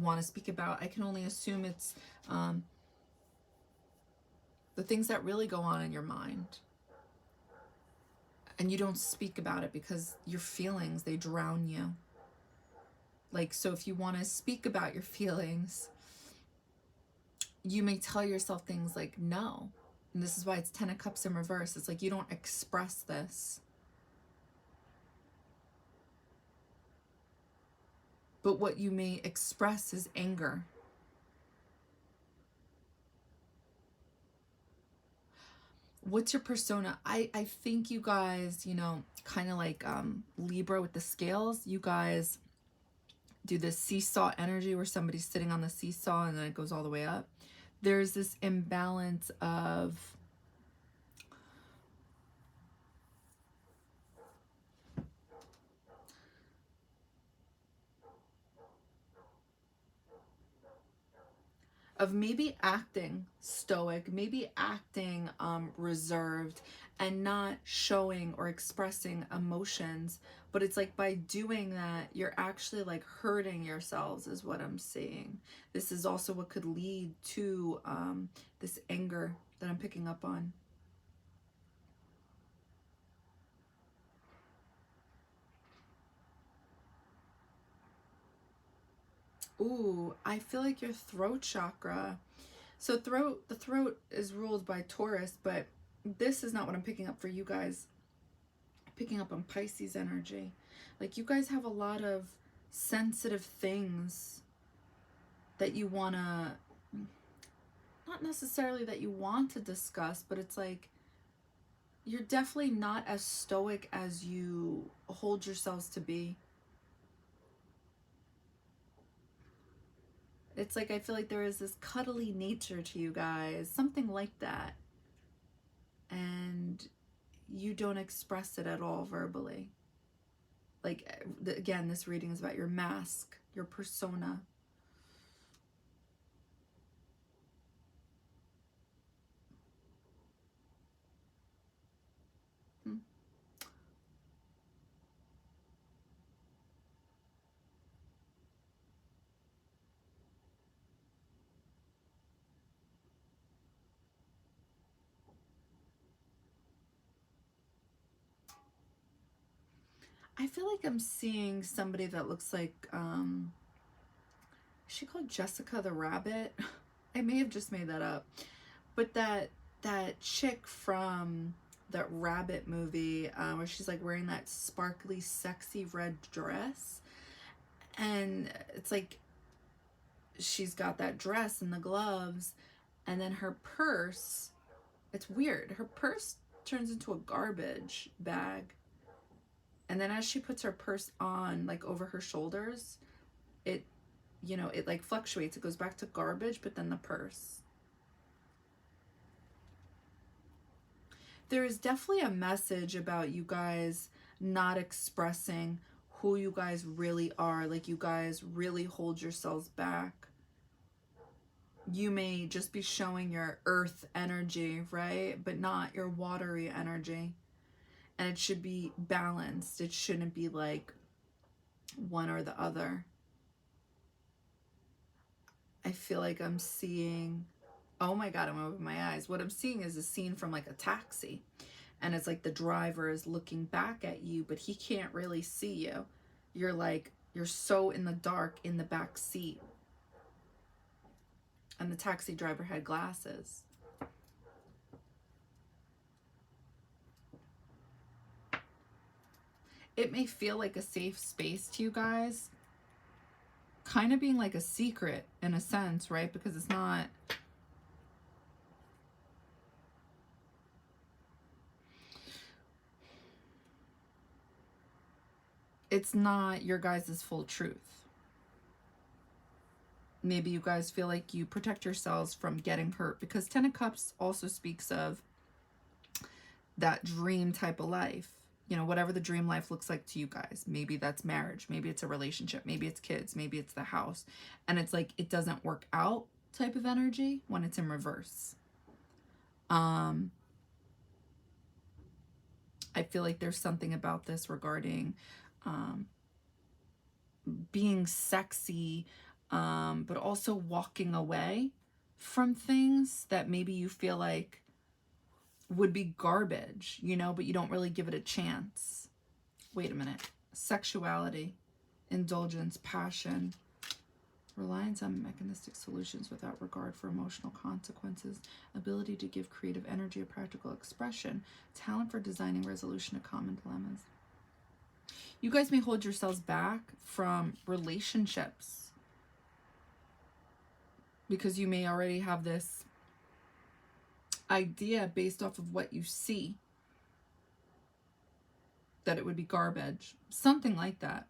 want to speak about. I can only assume it's the things that really go on in your mind. And you don't speak about it because your feelings, they drown you. Like, so if you want to speak about your feelings, you may tell yourself things like, no. And this is why it's 10 of Cups in reverse. It's like you don't express this. But what you may express is anger. What's your persona? I think you guys, you know, kind of like Libra with the scales, you guys do this seesaw energy where somebody's sitting on the seesaw and then it goes all the way up. There's this imbalance of of maybe acting stoic, maybe acting reserved, and not showing or expressing emotions. But it's like by doing that, you're actually like hurting yourselves, is what I'm seeing. This is also what could lead to this anger that I'm picking up on. Ooh, I feel like your throat chakra. So the throat is ruled by Taurus, but this is not what I'm picking up for you guys. I'm picking up on Pisces energy. Like you guys have a lot of sensitive things that you want to, not necessarily that you want to discuss, but it's like you're definitely not as stoic as you hold yourselves to be. It's like I feel like there is this cuddly nature to you guys, something like that. And you don't express it at all verbally. Like, again, this reading is about your mask, your persona. Hmm. I feel like I'm seeing somebody that looks like, is she called Jessica the Rabbit? I may have just made that up. But that chick from that Rabbit movie, where she's like wearing that sparkly, sexy red dress. And it's like she's got that dress and the gloves, and then her purse, it's weird. Her purse turns into a garbage bag. And then as she puts her purse on, like over her shoulders, it, you know, it like fluctuates. It goes back to garbage, but then the purse. There is definitely a message about you guys not expressing who you guys really are. Like you guys really hold yourselves back. You may just be showing your earth energy, right? But not your watery energy. And it should be balanced. It shouldn't be like one or the other. I feel like I'm seeing, oh my God, I'm opening my eyes. What I'm seeing is a scene from like a taxi. And it's like the driver is looking back at you, but he can't really see you. You're like, you're so in the dark in the back seat. And the taxi driver had glasses. It may feel like a safe space to you guys, kind of being like a secret in a sense, right? Because it's not, your guys' full truth. Maybe you guys feel like you protect yourselves from getting hurt, because Ten of Cups also speaks of that dream type of life. You know, whatever the dream life looks like to you guys. Maybe that's marriage. Maybe it's a relationship. Maybe it's kids. Maybe it's the house. And it's like it doesn't work out type of energy when it's in reverse. I feel like there's something about this regarding being sexy, but also walking away from things that maybe you feel like would be garbage, you know, but you don't really give it a chance. Wait a minute. Sexuality, indulgence, passion, reliance on mechanistic solutions without regard for emotional consequences, ability to give creative energy a practical expression, talent for designing resolution of common dilemmas. You guys may hold yourselves back from relationships because you may already have this idea based off of what you see that it would be garbage, something like that.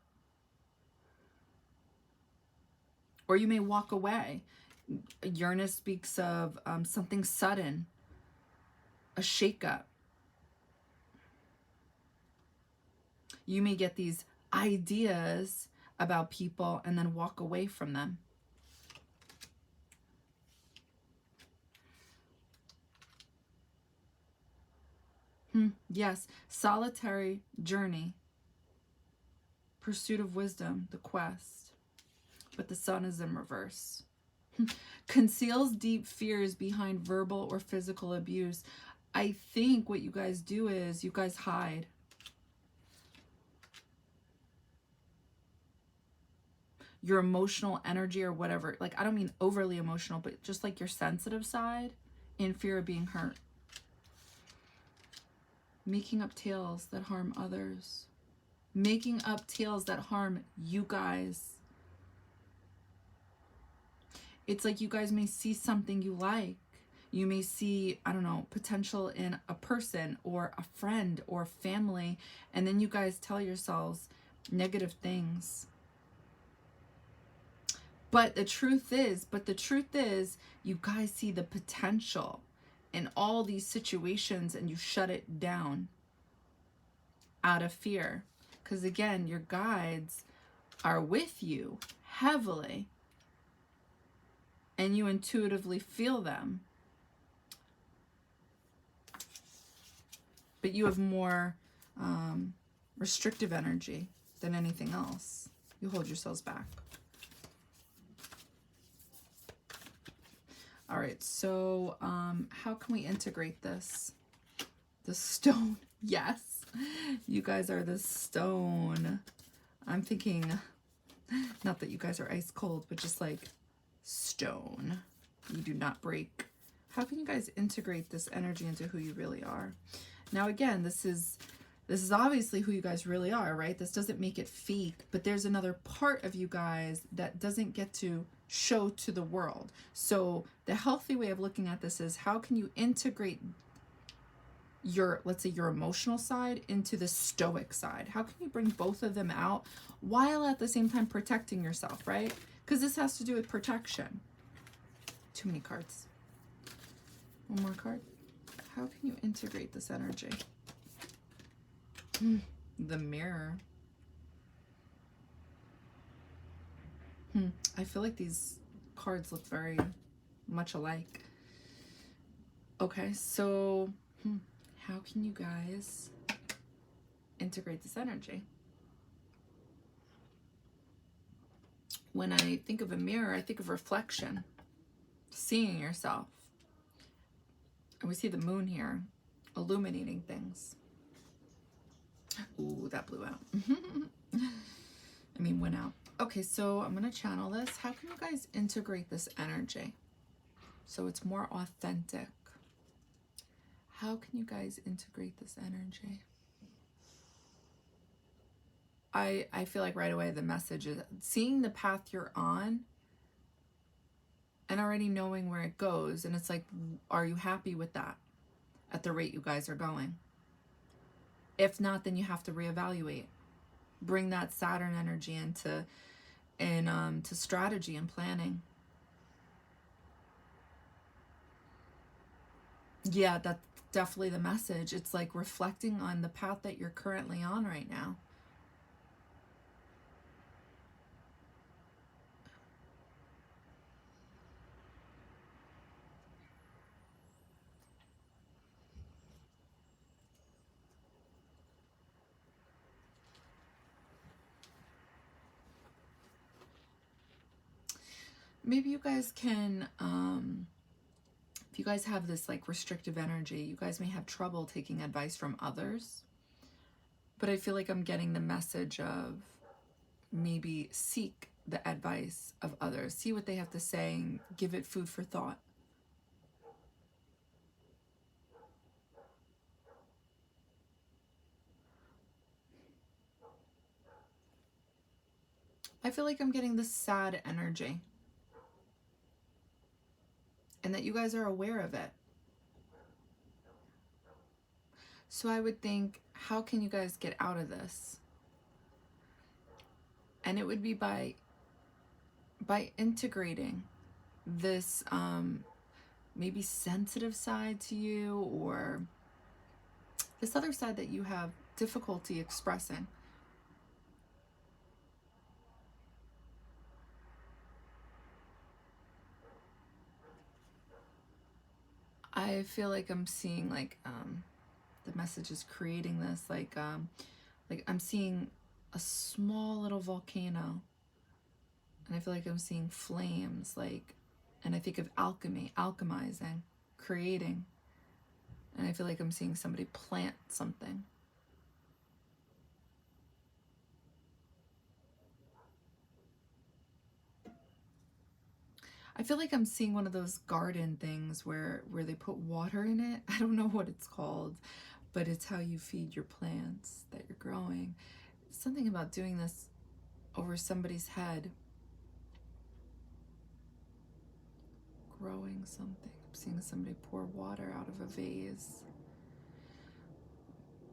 Or you may walk away. Uranus speaks of something sudden, a shakeup. You may get these ideas about people and then walk away from them. Yes, solitary journey, pursuit of wisdom, the quest. But the sun is in reverse. Conceals deep fears behind verbal or physical abuse. I think what you guys do is you guys hide. Your emotional energy or whatever. Like, I don't mean overly emotional, but just like your sensitive side in fear of being hurt. Making up tales that harm others. Making up tales that harm you guys. It's like you guys may see something you like. You may see, I don't know, potential in a person or a friend or family, and then you guys tell yourselves negative things. But the truth is, you guys see the potential in all these situations and you shut it down out of fear. Because again, your guides are with you heavily and you intuitively feel them. But you have more restrictive energy than anything else. You hold yourselves back. All right, so how can we integrate this? The stone. Yes, you guys are the stone. I'm thinking, not that you guys are ice cold, but just like stone. You do not break. How can you guys integrate this energy into who you really are? Now, again, this is obviously who you guys really are, right? This doesn't make it fake, but there's another part of you guys that doesn't get to show to the world. So the healthy way of looking at this is, how can you integrate your, let's say, your emotional side into the stoic side? How can you bring both of them out while at the same time protecting yourself, right? Because this has to do with protection. Too many cards. One more card. How can you integrate this energy? The mirror. I feel like these cards look very much alike. Okay, so how can you guys integrate this energy? When I think of a mirror, I think of reflection, seeing yourself. And we see the moon here, illuminating things. Ooh, that blew out. I mean, went out. Okay, so I'm going to channel this. How can you guys integrate this energy so it's more authentic? How can you guys integrate this energy? I feel like right away the message is seeing the path you're on and already knowing where it goes. And it's like, are you happy with that at the rate you guys are going? If not, then you have to reevaluate. Bring that Saturn energy into to strategy and planning. Yeah, that's definitely the message. It's like reflecting on the path that you're currently on right now. Maybe you guys can, if you guys have this like restrictive energy, you guys may have trouble taking advice from others. But I feel like I'm getting the message of maybe seek the advice of others. See what they have to say and give it food for thought. I feel like I'm getting this sad energy. And that you guys are aware of it. So I would think, how can you guys get out of this? And it would be by integrating this maybe sensitive side to you, or this other side that you have difficulty expressing. I feel like I'm seeing like the message is creating this, like I'm seeing a small little volcano, and I feel like I'm seeing flames, like, and I think of alchemy, alchemizing, creating, and I feel like I'm seeing somebody plant something. I feel like I'm seeing one of those garden things where they put water in it. I don't know what it's called, but it's how you feed your plants that you're growing. Something about doing this over somebody's head. Growing something. I'm seeing somebody pour water out of a vase.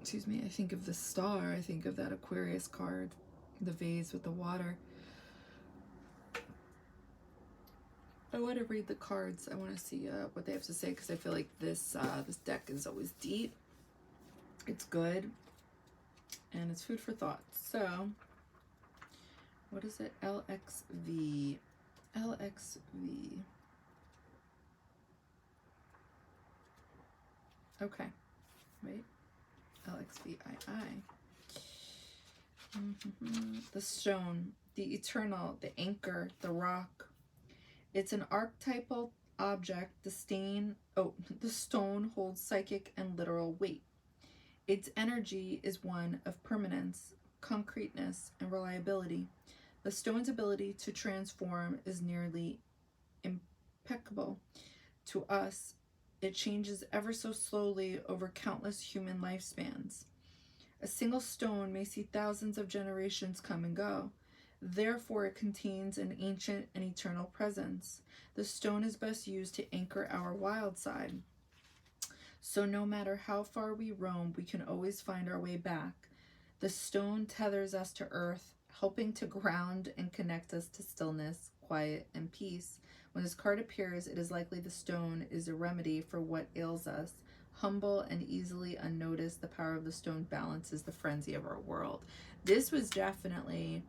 Excuse me, I think of the star. I think of that Aquarius card, the vase with the water. I want to read the cards. I want to see what they have to say, because I feel like this deck is always deep. It's good, and it's food for thought. So, what is it? LXV. LXV. Okay. Wait. LXVII. The stone, the eternal, the anchor, the rock. It's an archetypal object. The stone holds psychic and literal weight. Its energy is one of permanence, concreteness, and reliability. The stone's ability to transform is nearly impeccable. To us, it changes ever so slowly over countless human lifespans. A single stone may see thousands of generations come and go. Therefore, it contains an ancient and eternal presence. The stone is best used to anchor our wild side. So no matter how far we roam, we can always find our way back. The stone tethers us to earth, helping to ground and connect us to stillness, quiet, and peace. When this card appears, it is likely the stone is a remedy for what ails us. Humble and easily unnoticed, the power of the stone balances the frenzy of our world. This was definitely,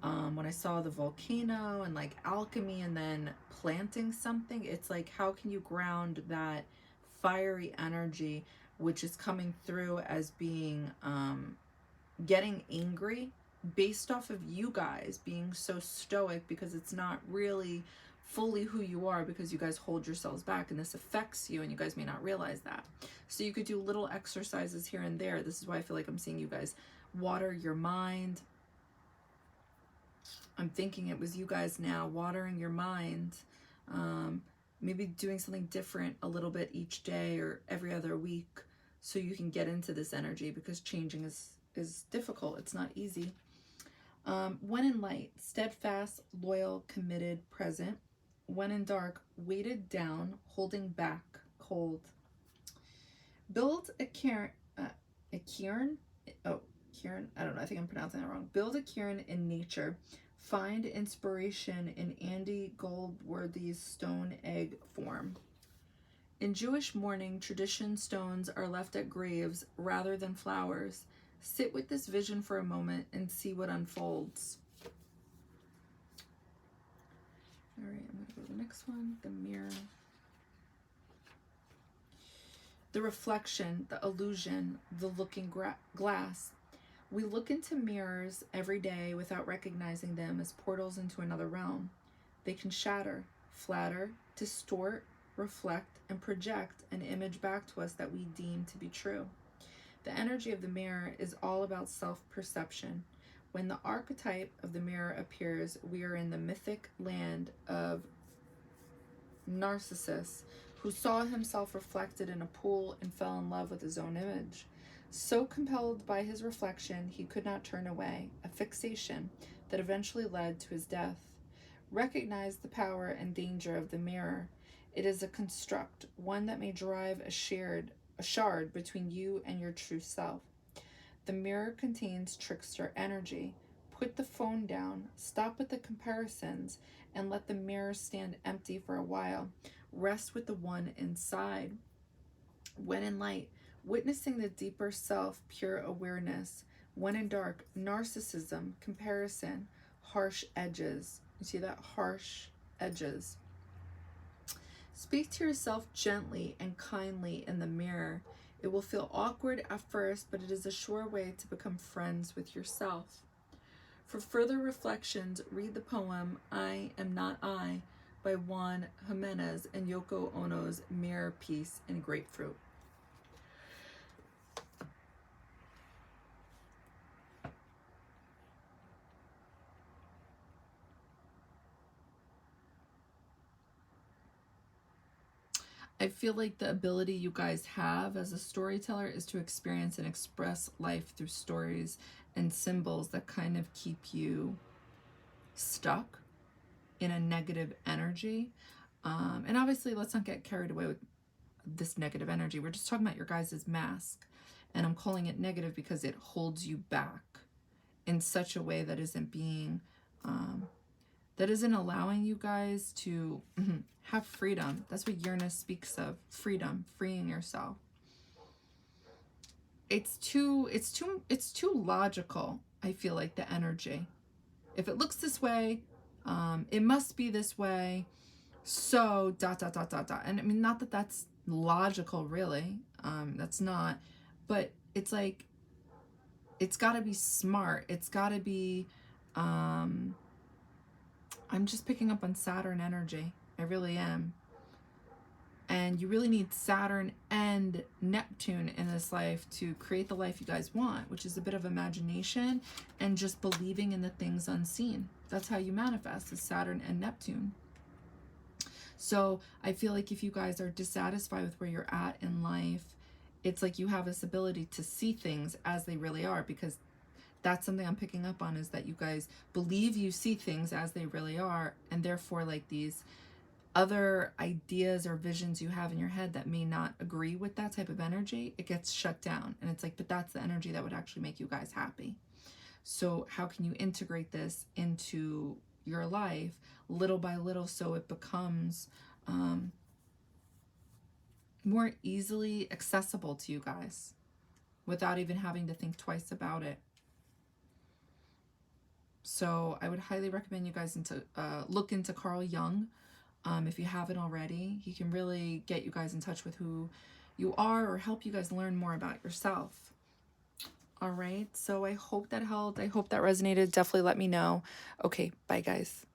when I saw the volcano and like alchemy and then planting something, it's like, how can you ground that fiery energy, which is coming through as being, getting angry based off of you guys being so stoic, because it's not really fully who you are, because you guys hold yourselves back, and this affects you and you guys may not realize that. So you could do little exercises here and there. This is why I feel like I'm seeing you guys water your mind. I'm thinking it was you guys now watering your mind, maybe doing something different a little bit each day or every other week, so you can get into this energy, because changing is difficult. It's not easy. When in light, steadfast, loyal, committed, present. When in dark, weighted down, holding back, cold. Build a cairn. Oh, cairn. I don't know. I think I'm pronouncing that wrong. Build a cairn in nature. Find inspiration in Andy Goldworthy's stone egg form. In Jewish mourning, tradition stones are left at graves rather than flowers. Sit with this vision for a moment and see what unfolds. All right, I'm going to go to the next one, the mirror. The reflection, the illusion, the looking glass. We look into mirrors every day without recognizing them as portals into another realm. They can shatter, flatter, distort, reflect, and project an image back to us that we deem to be true. The energy of the mirror is all about self-perception. When the archetype of the mirror appears, we are in the mythic land of Narcissus, who saw himself reflected in a pool and fell in love with his own image. So compelled by his reflection, he could not turn away, a fixation that eventually led to his death. Recognize the power and danger of the mirror. It is a construct, one that may drive a shard between you and your true self. The mirror contains trickster energy. Put the phone down, stop with the comparisons, and let the mirror stand empty for a while. Rest with the one inside. When in light, witnessing the deeper self, pure awareness. When in dark, narcissism, comparison, harsh edges. You see that? Harsh edges. Speak to yourself gently and kindly in the mirror. It will feel awkward at first, but it is a sure way to become friends with yourself. For further reflections, read the poem I Am Not I by Juan Jimenez and Yoko Ono's Mirror Piece in Grapefruit. I feel like the ability you guys have as a storyteller is to experience and express life through stories and symbols that kind of keep you stuck in a negative energy. And obviously, let's not get carried away with this negative energy. We're just talking about your guys' mask. And I'm calling it negative because it holds you back in such a way that isn't being, that isn't allowing you guys to have freedom. That's what Uranus speaks of, freedom, freeing yourself. It's too logical, I feel like, the energy. If it looks this way, it must be this way. So dot dot dot dot dot. And I mean, not that that's logical, really. That's not. But it's like, it's got to be smart. It's got to be. I'm just picking up on Saturn energy. I really am. And you really need Saturn and Neptune in this life to create the life you guys want, which is a bit of imagination and just believing in the things unseen. That's how you manifest, is Saturn and Neptune. So I feel like if you guys are dissatisfied with where you're at in life, it's like you have this ability to see things as they really are, because that's something I'm picking up on, is that you guys believe you see things as they really are, and therefore, like, these other ideas or visions you have in your head that may not agree with that type of energy, it gets shut down. And it's like, but that's the energy that would actually make you guys happy. So how can you integrate this into your life little by little so it becomes more easily accessible to you guys without even having to think twice about it? So I would highly recommend you guys look into Carl Jung. If you haven't already, he can really get you guys in touch with who you are or help you guys learn more about yourself. All right, so I hope that helped. I hope that resonated. Definitely let me know. Okay, bye guys.